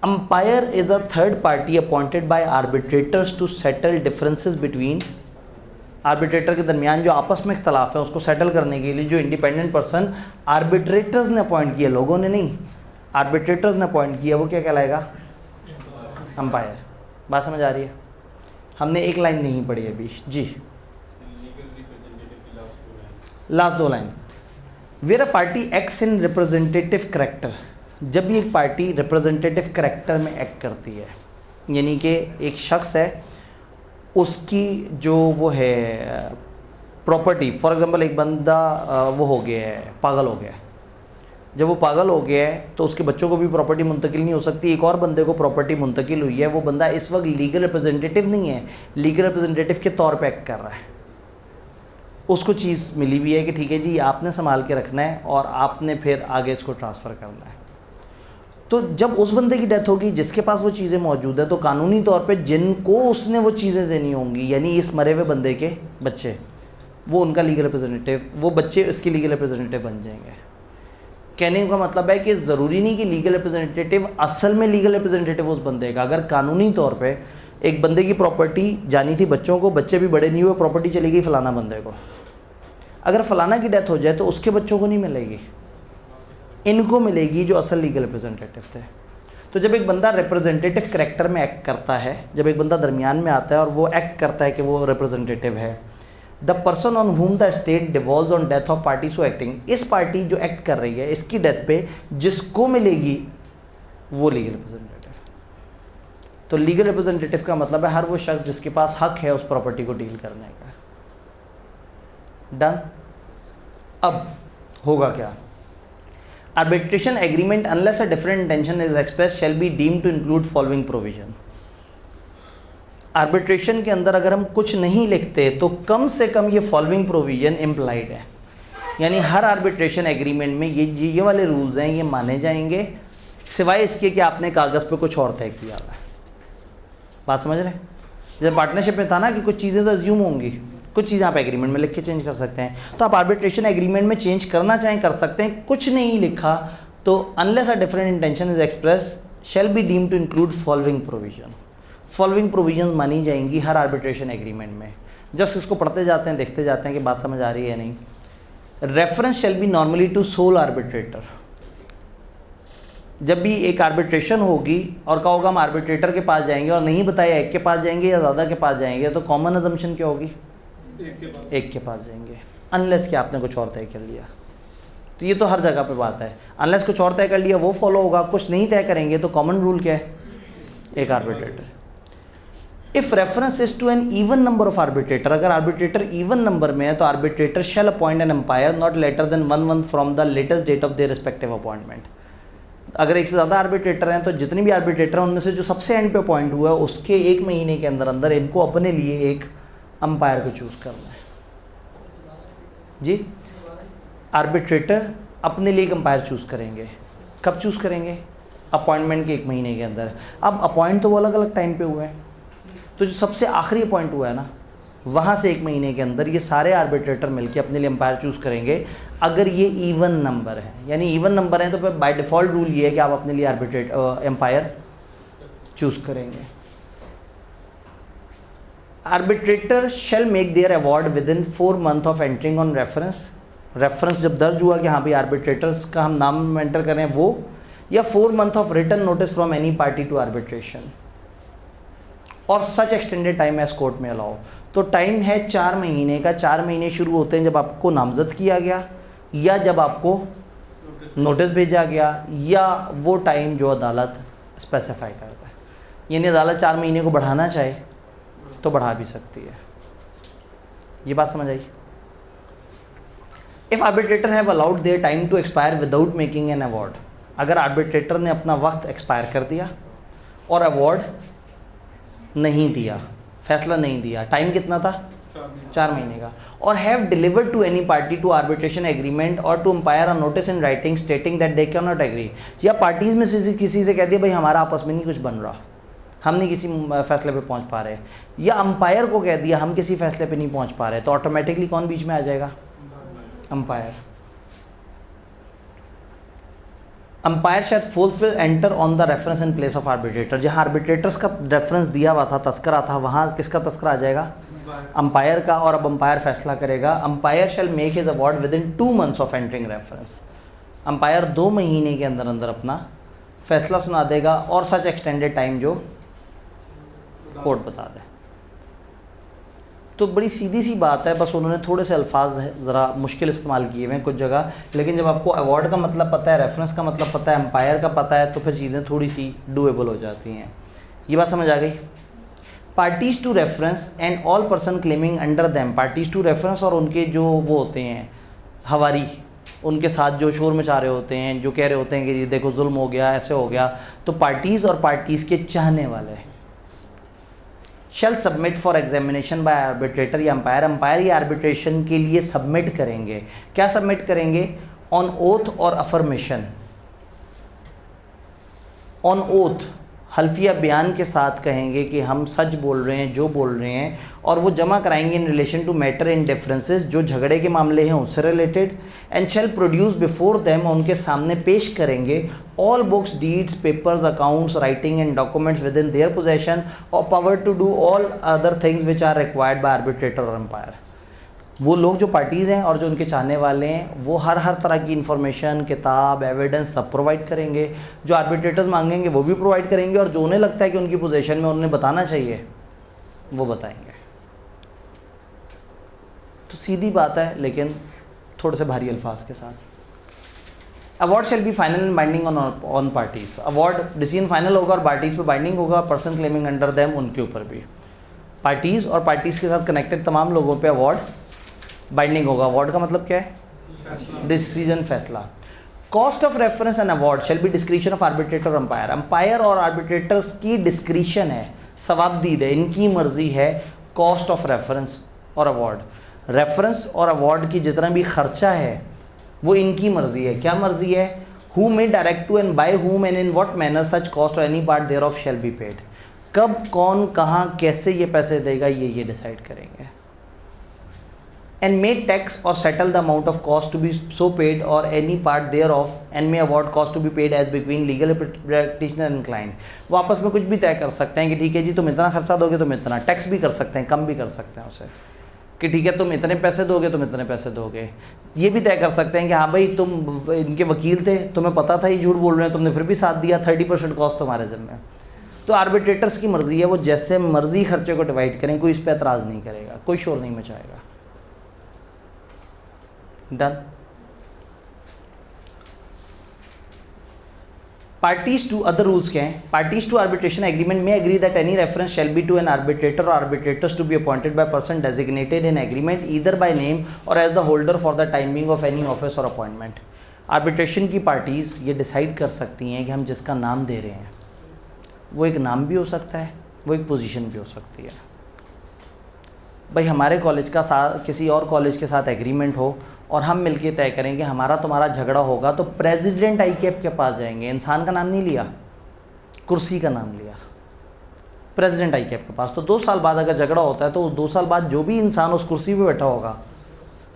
Umpire is a third party appointed by arbitrators to settle differences between, arbitrator के दरमियान जो आपस में इख्तलाफ है उसको सेटल करने के लिए जो इंडिपेंडेंट पर्सन आर्बिट्रेटर्स ने अपॉइंट किया, लोगों ने नहीं, आर्बिट्रेटर्स ने अपॉइंट किया, वो क्या कहलाएगा? अंपायर। बात समझ आ रही है? हमने एक लाइन नहीं पढ़ी अभी जी, last 2 line. Where a party acts in representative character, जब भी एक पार्टी रिप्रेजेंटेटिव करेक्टर में एक्ट करती है, यानी कि एक शख्स है, उसकी जो वो है प्रॉपर्टी, फॉर एग्जांपल एक बंदा वो हो गया है, पागल हो गया है। जब वो पागल हो गया है तो उसके बच्चों को भी प्रॉपर्टी मुंतकिल नहीं हो सकती, एक और बंदे को प्रॉपर्टी मुंतकिल हुई है, वो बंदा इस वक्त लीगल रिप्रेजेंटेटिव नहीं है, लीगल रिप्रेजेंटेटिव के तौर पे एक्ट कर रहा है। उसको चीज़ मिली हुई है कि ठीक है जी आपने संभाल के रखना है और आपने फिर आगे इसको ट्रांसफ़र करना है। तो जब उस बंदे की डेथ होगी जिसके पास वो चीज़ें मौजूद है, तो कानूनी तौर पे जिनको उसने वो चीज़ें देनी होंगी, यानी इस मरे हुए बंदे के बच्चे, वो उनका लीगल रिप्रेजेंटेटिव, वो बच्चे इसके लीगल रिप्रेजेंटेटिव बन जाएंगे। कहने का मतलब है कि ज़रूरी नहीं कि लीगल रिप्रेजेंटेटिव असल में लीगल रिप्रेजेंटेटिव उस बंदे का, अगर कानूनी तौर पे एक बंदे की प्रॉपर्टी जानी थी बच्चों को, बच्चे भी बड़े नहीं हुए, प्रॉपर्टी चली गई फ़लाना बंदे को, अगर फ़लाना की डेथ हो जाए तो उसके बच्चों को नहीं मिलेगी, इनको मिलेगी जो असल लीगल रिप्रेजेंटेटिव थे। तो जब एक बंदा रिप्रेजेंटेटिव करैक्टर में एक्ट करता है, जब एक बंदा दरमियान में आता है और वो एक्ट करता है कि वो रिप्रेजेंटेटिव है, the person on whom the state devolves on death of party so acting, इस पार्टी जो एक्ट कर रही है इसकी डेथ पे जिसको मिलेगी वो लीगल रिप्रेजेंटेटिव। तो लीगल रिप्रेजेंटेटिव का मतलब है हर वो शख्स जिसके पास हक है उस प्रॉपर्टी को डील करने का। डन। अब होगा क्या? Arbitration agreement unless a different intention is express shall be deemed to include following provision. Arbitration के अंदर अगर हम कुछ नहीं लिखते तो कम से कम ये फॉलोइंग प्रोविजन इम्प्लाइड है, यानी हर आर्बिट्रेशन एग्रीमेंट में ये वाले रूल्स हैं, ये माने जाएंगे, सिवाय इसके कि आपने कागज़ पे कुछ और तय किया हुआ है। बात समझ रहे हैं? जब पार्टनरशिप में था ना कि कुछ चीज़ें तो अज्यूम होंगी, कुछ चीज़ें आप एग्रीमेंट में लिख के चेंज कर सकते हैं, तो आप आर्बिट्रेशन एग्रीमेंट में चेंज करना चाहें कर सकते हैं। कुछ नहीं लिखा तो unless a different intention is express shall be deemed to include following provision. Following provision मानी जाएंगी हर आर्बिट्रेशन एग्रीमेंट में। जस्ट इसको पढ़ते जाते हैं, देखते जाते हैं कि बात समझ आ रही है या नहीं। Reference shall be normally to sole arbitrator. जब भी एक आर्बिट्रेशन होगी और कहा होगा हम आर्बिट्रेटर के पास जाएंगे और नहीं बताया एक के पास जाएंगे या ज़्यादा के पास जाएंगे, तो कॉमन अजम्पशन क्या होगी? एक के पास जाएंगे, अनलेस कि आपने कुछ और तय कर लिया। तो ये तो हर जगह पे बात है, अनलेस कुछ और तय कर लिया वो फॉलो होगा, कुछ नहीं तय करेंगे तो कॉमन रूल क्या है? एक arbitrator. If reference is to an even number of arbitrator, अगर आर्बिट्रेटर इवन नंबर में है तो arbitrator shall appoint an umpire not later than 1 month from the latest date of their respective appointment. अगर एक से ज़्यादा आर्बिट्रेटर हैं तो जितने भी आर्बिट्रेटर हैं उनमें से जो सबसे एंड पे अपॉइंट हुआ है उसके 1 महीने के अंदर अंदर इनको अपने लिए एक अंपायर को चूज़ करना है। जी, आर्बिट्रेटर अपने लिए एक अंपायर चूज़ करेंगे। कब चूज़ करेंगे? अपॉइंटमेंट के 1 महीने के अंदर। अब अपॉइंट तो वो अलग अलग टाइम पे हुए हैं, तो जो सबसे आखिरी अपॉइंट हुआ है ना, वहाँ से 1 महीने के अंदर ये सारे आर्बिट्रेटर मिलके अपने लिए अंपायर चूज़ करेंगे। अगर ये इवन नंबर है, यानी इवन नंबर है, तो फिर बाय डिफ़ॉल्ट रूल ये है कि आप अपने लिए एम्पायर चूज़ करेंगे। Arbitrator shell make their award with in 4 months of entering on reference. Reference जब दर्ज हुआ कि हाँ भाई आर्बिट्रेटर्स का हम नाम एंटर करें वो, या 4 months of written notice from any party to arbitration और such extended time as court में अलाउ। तो टाइम है 4 महीने का। 4 महीने शुरू होते हैं जब आपको नामजद किया गया या जब आपको नोटिस भेजा गया, या वो टाइम जो अदालत स्पेसिफाई करता है। यानी अदालत 4 महीने को बढ़ाना चाहे तो बढ़ा भी सकती है। ये बात समझ आई? If arbitrator have allowed their time to expire without making an award, अगर आर्बिट्रेटर ने अपना वक्त एक्सपायर कर दिया और अवार्ड नहीं दिया, फैसला नहीं दिया, टाइम कितना था? 4 महीने का। और have delivered to any party to arbitration agreement और to umpire a notice in writing stating that they can not agree, या पार्टीज में से किसी से कह दिया भाई हमारा आपस में नहीं कुछ बन रहा, हम नहीं किसी फैसले पे पहुंच पा रहे, या अंपायर को कह दिया हम किसी फैसले पे नहीं पहुंच पा रहे, तो ऑटोमेटिकली कौन बीच में आ जाएगा? Umpire. Umpire shall fulfil enter on the reference in place of arbitrator, जहाँ आर्बिट्रेटर्स का रेफरेंस दिया हुआ था, तस्करा था, वहाँ किसका तस्करा आ जाएगा? अंपायर का। और अब अंपायर फैसला करेगा। Umpire shell make his award with in 2 months of entering reference, umpire 2 महीने के अंदर अंदर अपना फैसला सुना देगा, और सच एक्सटेंडेड टाइम जो कोर्ट बता दे। तो बड़ी सीधी सी बात है, बस उन्होंने थोड़े से अल्फाज ज़रा मुश्किल इस्तेमाल किए हुए हैं कुछ जगह, लेकिन जब आपको अवार्ड का मतलब पता है, रेफरेंस का मतलब पता है, अंपायर का पता है, तो फिर चीज़ें थोड़ी सी डूएबल हो जाती हैं। ये बात समझ आ गई? Parties to reference and all person claiming under them, parties to reference और उनके जो वो होते हैं हवारी, उनके साथ जो शोर मचा रहे होते हैं, जो कह रहे होते हैं कि देखो जुल्म हो गया, ऐसे हो गया, तो पार्टीज़ और पार्टीज़ के चाहने वाले shall submit for examination by arbitrator या अंपायर, अंपायर या आर्बिट्रेशन के लिए सबमिट करेंगे। क्या सबमिट करेंगे? ऑन ओथ और अफर्मेशन। ऑन ओथ हल्फिया बयान के साथ कहेंगे कि हम सच बोल रहे हैं, जो बोल रहे हैं, और वो जमा कराएंगे in relation to matter in differences, जो झगड़े के मामले हैं उससे related, and shall produce before them, उनके सामने पेश करेंगे all books, deeds, papers, accounts, writing and documents within their possession और power to do all other things which are required by arbitrator और अंपायर। वो लोग जो पार्टीज़ हैं और जो उनके चाहने वाले हैं वो हर तरह की इन्फॉर्मेशन, किताब, एविडेंस सब प्रोवाइड करेंगे। जो आर्बिट्रेटर्स मांगेंगे वो भी प्रोवाइड करेंगे, और जो उन्हें लगता है कि उनकी पोजीशन में उन्हें बताना चाहिए वो बताएंगे। तो सीधी बात है, लेकिन थोड़े से भारी अल्फाज के साथ। Award shall be final and binding on parties, award decision final होगा और पार्टीज़ पर बाइंडिंग होगा, पर्सन क्लेमिंग अंडर देम उनके ऊपर भी। पार्टीज़ और पार्टीज़ के साथ कनेक्टेड तमाम लोगों पे अवार्ड बाइंडिंग होगा। अवार्ड का मतलब क्या है? डिसीजन, फैसला। Cost of reference and award shall be discretion of arbitrator umpire, umpire और आर्बिट्रेटर्स की डिस्क्रिशन है, सवाबदीद है, इनकी मर्जी है कॉस्ट ऑफ रेफरेंस और अवार्ड। रेफरेंस और अवार्ड की जितना भी खर्चा है वो इनकी मर्जी है। क्या मर्जी है? Who may direct to and by whom and in what manner such cost और any part thereof shall be paid, कब, कौन, कहाँ, कैसे ये पैसे देगा, ये डिसाइड करेंगे। and may tax or settle the amount of cost to be so paid or any part thereof and may award cost to be paid as between legal practitioner and client। वो आपस में कुछ भी तय कर सकते हैं कि ठीक है जी तुम इतना खर्चा दोगे, तुम इतना टैक्स भी कर सकते हैं, कम भी कर सकते हैं उसे, कि ठीक है तुम इतने पैसे दोगे, तुम इतने पैसे दोगे। ये भी तय कर सकते हैं कि हाँ भाई तुम इनके वकील थे, तुम्हें पता था ये झूठ बोल रहे हैं, तुमने फिर भी साथ दिया, 30% कॉस्ट तुम्हारे जिम्मे। तो आर्बिट्रेटर्स की मर्जी है, वो जैसे मर्जी खर्चे को डिवाइड करें, कोई इस पर एतराज़ नहीं करेगा, कोई शोर नहीं मचाएगा। Done. Parties to other rules क्या हैं? पार्टीज टू आर्बिट्रेशन एग्रीमेंट में agree that any reference shall be to an arbitrator और arbitrators to be appointed by person designated in agreement either by name और as the holder for the timing of any office और appointment. Arbitration की parties ये decide कर सकती हैं कि हम जिसका नाम दे रहे हैं वो एक नाम भी हो सकता है, वो एक पोजीशन भी हो सकती है। भाई हमारे कॉलेज का किसी और कॉलेज के साथ एग्रीमेंट हो और हम मिलके तय करेंगे हमारा तुम्हारा झगड़ा होगा, तो प्रेसिडेंट आईकेएफ के पास जाएंगे, इंसान का नाम नहीं लिया, कुर्सी का नाम लिया, प्रेसिडेंट आईकेएफ के पास। तो 2 साल बाद अगर झगड़ा होता है तो 2 साल बाद जो भी इंसान उस कुर्सी पे बैठा होगा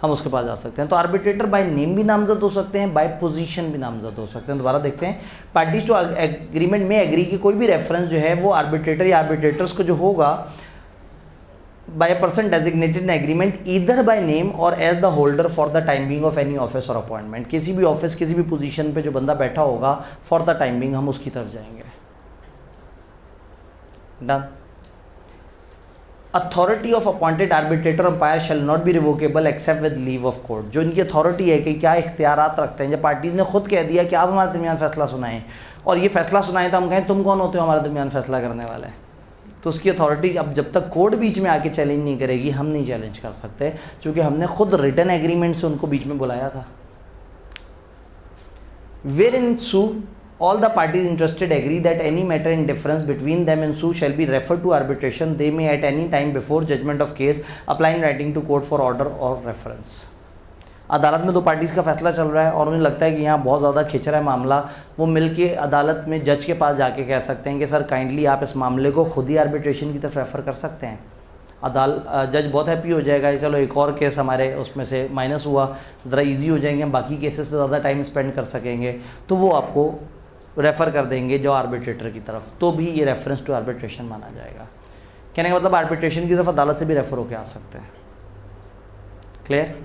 हम उसके पास जा सकते हैं। तो आर्बिट्रेटर बाय नेम भी नामजद हो सकते हैं, बाय पोजीशन भी नामजद हो सकते हैं। दोबारा देखते हैं, पार्टीज टू एग्रीमेंट में एग्री की कोई भी रेफरेंस जो है वो आर्बिट्रेटर या आर्बिट्रेटर्स को जो होगा by a person designated in agreement either by name or as the holder for the time being of any office or appointment। किसी भी ऑफिस, किसी भी पोजीशन पे जो बंदा बैठा होगा for the time being हम उसकी तरफ जाएंगे। Done. Authority of appointed arbitrator umpire shall not be revocable except with leave of court. जो इनकी अथॉरिटी है कि क्या इख्तियारात रखते हैं, जब पार्टीज़ ने खुद कह दिया कि आप हमारे दरमियान फैसला सुनाएं और ये फैसला सुनाएं तो हम कहें तुम कौन होते हो हमारे दरमियान फैसला करने वाले, तो उसकी अथॉरिटी अब जब तक कोर्ट बीच में आके चैलेंज नहीं करेगी हम नहीं चैलेंज कर सकते, क्योंकि हमने खुद रिटन एग्रीमेंट से उनको बीच में बुलाया था। Where in sue all the parties interested agree that any matter in difference between them in suit shall be referred to arbitration. They may at any time before judgment of case apply in writing to court for order or reference. अदालत में दो parties का फैसला चल रहा है और उन्हें लगता है कि यहाँ बहुत ज़्यादा खिंच रहा है मामला, वो मिलके अदालत में जज के पास जाके कह सकते हैं कि सर काइंडली आप इस मामले को खुद ही आर्बिट्रेशन की तरफ रेफ़र कर सकते हैं। जज बहुत हैप्पी हो जाएगा, चलो एक और केस हमारे उसमें से माइनस हुआ, ज़रा इजी हो जाएंगे, हम बाकी केसेस पे ज़्यादा टाइम स्पेंड कर सकेंगे, तो वो आपको रेफ़र कर देंगे जो आर्बिट्रेटर की तरफ, तो भी ये रेफरेंस टू आर्बिट्रेशन माना जाएगा। कहने का मतलब आर्बिट्रेशन की तरफ अदालत से भी रेफ़र होकर आ सकते हैं। क्लियर?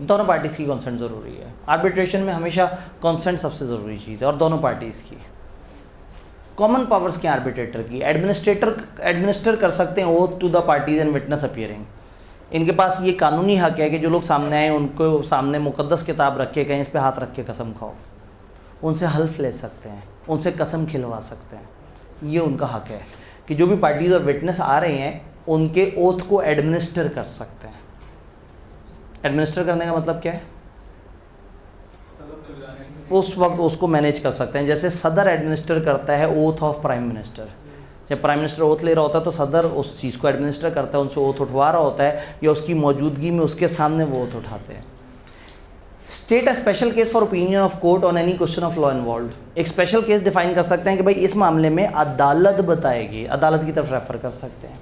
दोनों पार्टीज़ की कंसेंट ज़रूरी है। आर्बिट्रेशन में हमेशा कंसेंट सबसे ज़रूरी चीज़ है और दोनों पार्टीज़ की। कॉमन पावर्स के आर्बिट्रेटर की, एडमिनिस्टर कर सकते हैं oath to the parties and witness appearing. इनके पास ये कानूनी हक है कि जो लोग सामने आए उनको सामने मुकद्दस किताब रख के कहीं इस पे हाथ रख के कसम खाओ, उनसे हल्फ ले सकते हैं, उनसे कसम खिलवा सकते हैं। ये उनका हक है कि जो भी पार्टीज और विटनेस आ रहे हैं उनके ओथ को एडमिनिस्टर कर सकते हैं। एडमिनिस्टर करने का मतलब क्या है? उस वक्त उसको मैनेज कर सकते हैं। जैसे सदर एडमिनिस्टर करता है ओथ ऑफ प्राइम मिनिस्टर, जब प्राइम मिनिस्टर ओथ ले रहा होता है तो सदर उस चीज़ को एडमिनिस्टर करता है, उनसे ओथ उठवा रहा होता है या उसकी मौजूदगी में उसके सामने वो ओथ उठाते हैं। State a special case for opinion of court on any question of law involve. एक स्पेशल केस डिफाइन कर सकते हैं कि भाई इस मामले में अदालत बताएगी, अदालत की तरफ रेफर कर सकते हैं।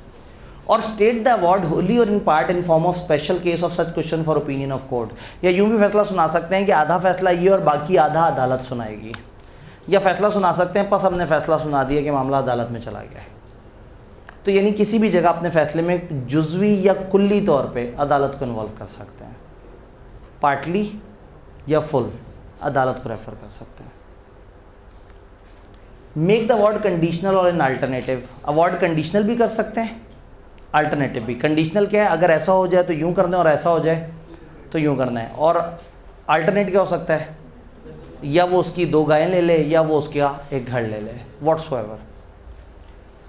और स्टेट द अवार्ड होली और in part in form of special case of such question for opinion of court. या यूँ भी फैसला सुना सकते हैं कि आधा फैसला ये और बाकी आधा अदालत सुनाएगी, या फैसला सुना सकते हैं बस हमने फैसला सुना दिया कि मामला अदालत में चला गया है। तो यानी किसी भी जगह अपने फैसले में जुज़वी या कुल्ली तौर पे अदालत को इन्वॉल्व कर सकते हैं, पार्टली या फुल अदालत को रेफर कर सकते हैं। मेक द अवार्ड कंडीशनल और इन अल्टरनेटिव। अवार्ड कंडीशनल भी कर सकते हैं, अल्टरनेटिव भी। कंडीशनल क्या है? अगर ऐसा हो जाए तो यूँ करना है और ऐसा हो जाए तो यूँ करना है। और अल्टरनेट क्या हो सकता है? या वो उसकी 2 गायें ले ले या वो उसका एक घर ले ले, whatsoever.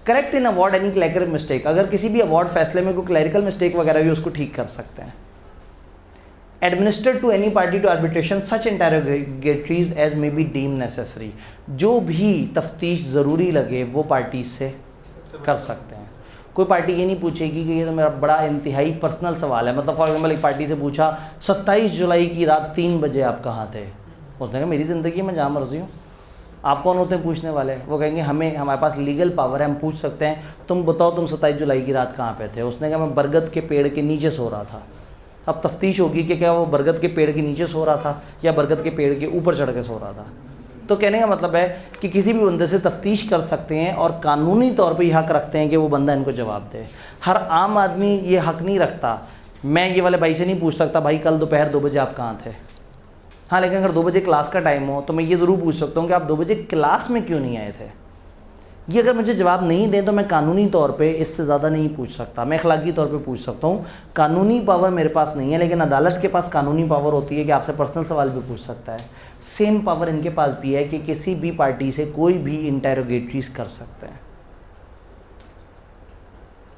Correct in award any clerical mistake. अगर किसी भी अवार्ड फैसले में कोई क्लैरिकल मिस्टेक वगैरह भी उसको ठीक कर सकते हैं। Administer to any party to arbitration such interrogatories as may be deem necessary. जो भी तफ्तीश ज़रूरी लगे वो पार्टी से कर सकते हैं। कोई पार्टी ये नहीं पूछेगी कि ये तो मेरा बड़ा इंतहाई पर्सनल सवाल है, मतलब फॉर एग्जाम्पल एक पार्टी से पूछा 27 जुलाई की रात 3 बजे आप कहाँ थे? उसने कहा मेरी ज़िंदगी में जहाँ मर्जी हूँ। आप कौन होते हैं पूछने वाले? वो कहेंगे हमारे पास लीगल पावर है, हम पूछ सकते हैं, तुम बताओ तुम 27 जुलाई की रात कहाँ पे थे? उसने कहा मैं बरगद के पेड़ के नीचे सो रहा था। अब तफ्तीश होगी कि क्या वो बरगद के पेड़ के नीचे सो रहा था या बरगद के पेड़ के ऊपर चढ़ के सो रहा था। तो कहने का मतलब है कि किसी भी बंदे से तफ्तीश कर सकते हैं और कानूनी तौर पे ये हक रखते हैं कि वो बंदा इनको जवाब दे। हर आम आदमी ये हक नहीं रखता। मैं ये वाले भाई से नहीं पूछ सकता भाई कल दोपहर 2 बजे आप कहाँ थे। हाँ, लेकिन अगर 2 बजे क्लास का टाइम हो तो मैं ये ज़रूर पूछ सकता हूँ कि आप 2 बजे क्लास में क्यों नहीं आए थे। ये अगर मुझे जवाब नहीं दें तो मैं कानूनी तौर पे इससे ज़्यादा नहीं पूछ सकता, मैं अखलाकी तौर पे पूछ सकता हूँ। कानूनी पावर मेरे पास नहीं है, लेकिन अदालत के पास कानूनी पावर होती है कि आपसे पर्सनल सवाल भी पूछ सकता है। सेम पावर इनके पास भी है कि किसी भी पार्टी से कोई भी इंटेरोगेटरीज कर सकते हैं।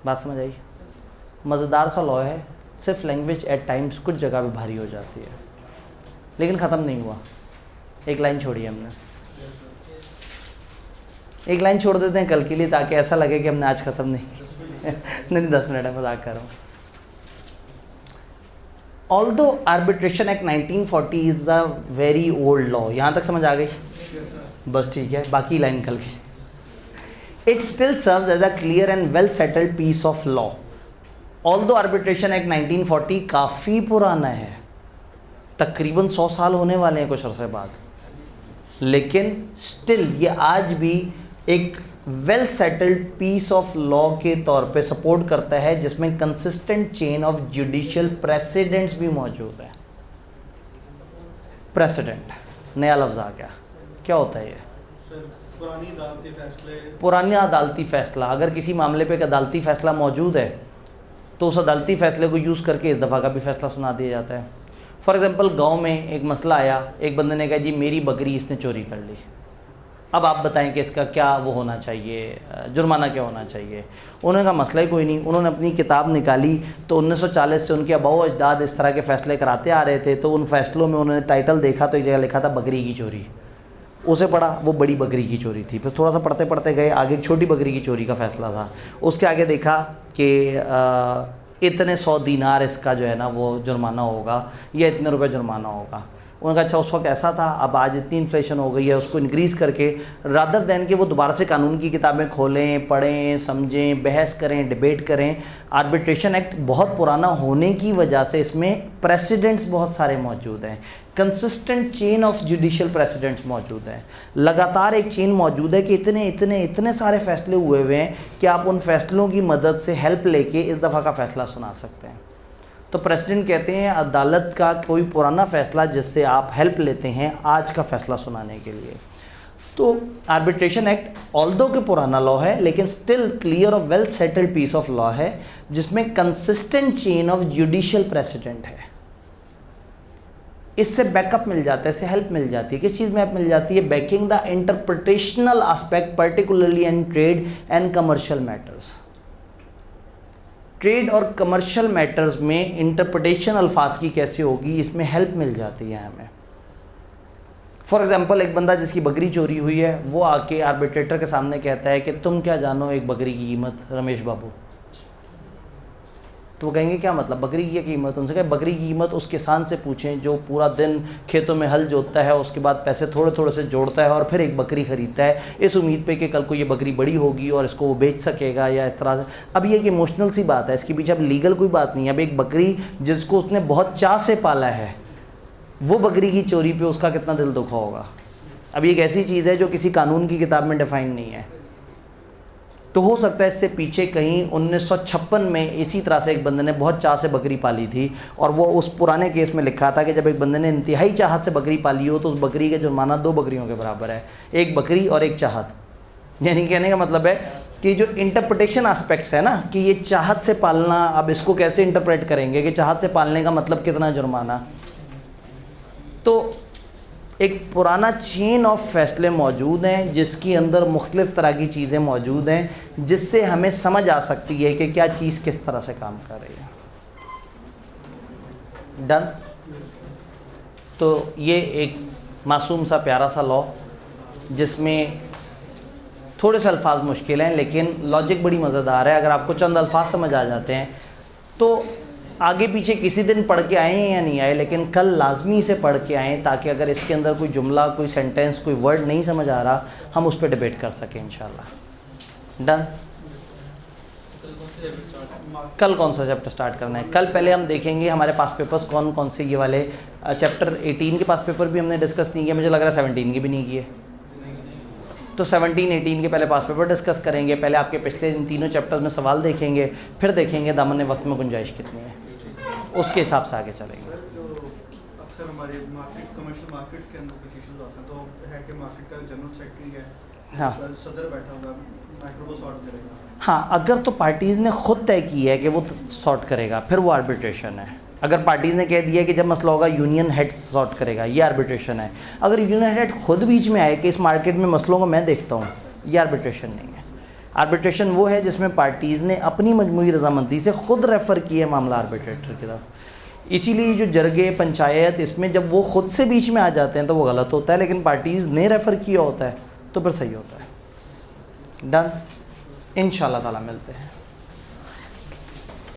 बात समझ आई? मज़ेदार सा लॉ है, सिर्फ लैंग्वेज एट टाइम्स कुछ जगह पे भारी हो जाती है, लेकिन ख़त्म नहीं हुआ। एक लाइन छोड़ी हमने, एक लाइन छोड़ देते हैं कल के लिए ताकि ऐसा लगे कि हमने आज ख़त्म नहीं नहीं 10 मिनट है, मजाक कर रहा हूँ। Although arbitration act 1940 is a very old law. यहाँ तक समझ आ गई? बस ठीक है, बाकी लाइन कल की। It still serves as a clear and well settled piece of law. Although arbitration act 1940 काफ़ी पुराना है, तकरीबन 100 साल होने वाले हैं कुछ अर्से बाद, लेकिन स्टिल ये आज भी एक well settled piece of law के तौर पे सपोर्ट करता है, जिसमें consistent chain of judicial precedents भी मौजूद है। प्रेसिडेंट नया लफ्ज़ आ गया, क्या होता है ये? पुरानी अदालती फैसले, पुरानी अदालती फ़ैसला। अगर किसी मामले पे एक अदालती फ़ैसला मौजूद है तो उस अदालती फ़ैसले को यूज़ करके इस दफ़ा का भी फ़ैसला सुना दिया जाता है। फॉर एग्ज़ाम्पल गांव में एक मसला आया, एक बंदे ने कहा जी मेरी बकरी इसने चोरी कर ली। अब आप बताएं कि इसका क्या वो होना चाहिए, जुर्माना क्या होना चाहिए। उन्होंने कहा मसला ही कोई नहीं। उन्होंने अपनी किताब निकाली तो 1940 से उनके अबाऊ अजदाद इस तरह के फ़ैसले कराते आ रहे थे, तो उन फैसलों में उन्होंने टाइटल देखा तो एक जगह लिखा था बकरी की चोरी। उसे पढ़ा, वो बड़ी बकरी की चोरी थी। फिर थोड़ा सा पढ़ते पढ़ते गए आगे, छोटी बकरी की चोरी का फ़ैसला था। उसके आगे देखा कि इतने 100 दीनार इसका जो है ना वो जुर्माना होगा या इतने रुपए जुर्माना होगा। उन्होंने कहा अच्छा उस वक्त ऐसा था, अब आज इतनी इन्फ्लेशन हो गई है, उसको इंक्रीज़ करके रादर दैन के वो दोबारा से कानून की किताबें खोलें, पढ़ें, समझें, बहस करें, डिबेट करें। आर्बिट्रेशन एक्ट बहुत पुराना होने की वजह से इसमें प्रेसिडेंट्स बहुत सारे मौजूद हैं, consistent chain of judicial precedents मौजूद हैं। लगातार एक चेन मौजूद है कि इतने इतने इतने सारे फ़ैसले हुए हुए हैं कि आप उन फैसलों की मदद से हेल्प लेके इस दफ़ा का फ़ैसला सुना सकते हैं। तो प्रेसिडेंट कहते हैं अदालत का कोई पुराना फ़ैसला जिससे आप हेल्प लेते हैं आज का फ़ैसला सुनाने के लिए। तो आर्बिट्रेशन एक्ट ऑल्दो के पुराना लॉ है लेकिन स्टिल क्लियर और well settled piece of law है जिसमें consistent chain of judicial precedent है। इससे बैकअप मिल जाता है, इससे हेल्प मिल जाती है। किस चीज़ में हेल्प मिल जाती है? Backing the interpretational aspect particularly in trade and commercial matters. Trade और कमर्शियल मैटर्स में इंटरप्रिटेशन अल्फाज की कैसे होगी, इसमें हेल्प मिल जाती है हमें। फॉर एग्जांपल एक बंदा जिसकी बकरी चोरी हुई है वो आके आर्बिट्रेटर के सामने कहता है कि तुम क्या जानो एक बकरी की कीमत रमेश बाबू। तो वो कहेंगे क्या मतलब बकरी की कीमत? उनसे कहे बकरी की कीमत उस किसान से पूछें जो पूरा दिन खेतों में हल जोतता है, उसके बाद पैसे थोड़े थोड़े से जोड़ता है और फिर एक बकरी ख़रीदता है इस उम्मीद पे कि कल को ये बकरी बड़ी होगी और इसको वो बेच सकेगा या इस तरह से। अब ये एक इमोशनल सी बात है, इसके पीछे अब लीगल कोई बात नहीं है। अब एक बकरी जिसको उसने बहुत चाह से पाला है वो बकरी की चोरी पे उसका कितना दिल दुखा होगा। अब ये एक ऐसी चीज़ है जो किसी कानून की किताब में डिफ़ाइन नहीं है। तो हो सकता है इससे पीछे कहीं 1956 में इसी तरह से एक बंदे ने बहुत चाह से बकरी पाली थी और वो उस पुराने केस में लिखा था कि जब एक बंदे ने इंतहाई चाहत से बकरी पाली हो तो उस बकरी का जुर्माना 2 बकरियों के बराबर है, एक बकरी और एक चाहत। यानी कहने का मतलब है कि जो इंटरप्रिटेशन एस्पेक्ट्स है ना कि ये चाहत से पालना, अब इसको कैसे इंटरप्रेट करेंगे कि चाहत से पालने का मतलब कितना जुर्माना। तो एक पुराना चेन ऑफ फैसले मौजूद हैं जिसके अंदर मुख्तलिफ़ तरह की चीज़ें मौजूद हैं जिससे हमें समझ आ सकती है कि क्या चीज़ किस तरह से काम कर रही है। डन। तो ये एक मासूम सा प्यारा सा लॉ जिसमें थोड़े से अल्फाज मुश्किल हैं लेकिन लॉजिक बड़ी मज़ेदार है। अगर आपको चंद अल्फाज समझ आ जाते हैं तो आगे पीछे किसी दिन पढ़ के आए या नहीं आए लेकिन कल लाजमी से पढ़ के आएँ ताकि अगर इसके अंदर कोई जुमला, कोई सेंटेंस, कोई वर्ड नहीं समझ आ रहा हम उस पर डिबेट कर सकें इंशाल्लाह। डन। कल कौन सा चैप्टर स्टार्ट करना है? कल पहले हम देखेंगे हमारे पास पेपर्स कौन कौन से, ये वाले चैप्टर 18 के पास पेपर भी हमने डिस्कस नहीं किया, मुझे लग रहा है 17 के भी नहीं किए। तो 17, 18 के पहले पास पेपर डिस्कस करेंगे। पहले आपके पिछले इन तीनों चैप्टर्स में सवाल देखेंगे, फिर देखेंगे दामन वक्त में गुंजाइश कितनी है, उसके हिसाब से आगे चलेंगे। जो अक्सर हमारे मार्केट, कमर्शियल मार्केट्स के अंदर कुछ इश्यूज आते हैं तो है कि मार्केट का जनरल सेक्रेटरी है, हाँ, सदर बैठा होगा, माइक्रो को सॉर्ट करेगा। हाँ, अगर तो पार्टीज़ ने खुद तय की है कि वो सॉर्ट करेगा फिर वो आर्बिट्रेशन है। अगर पार्टीज़ ने कह दिया कि जब मसला होगा यूनियन हेड सॉर्ट करेगा, ये आर्बिट्रेशन है। अगर यूनियन हेड खुद बीच में आए कि इस मार्केट में मसलों को मैं देखता हूँ, ये आर्बिट्रेशन नहीं है। आर्बिट्रेशन वो है जिसमें पार्टीज़ ने अपनी मजमूई रजामंदी से खुद रेफ़र किया है मामला आर्बिट्रेटर की तरफ। इसीलिए जो जरगे, पंचायत, इसमें जब वो खुद से बीच में आ जाते हैं तो वो गलत होता है, लेकिन पार्टीज़ ने रेफ़र किया होता है तो फिर सही होता है। डन। इंशाअल्लाह ताला मिलते हैं।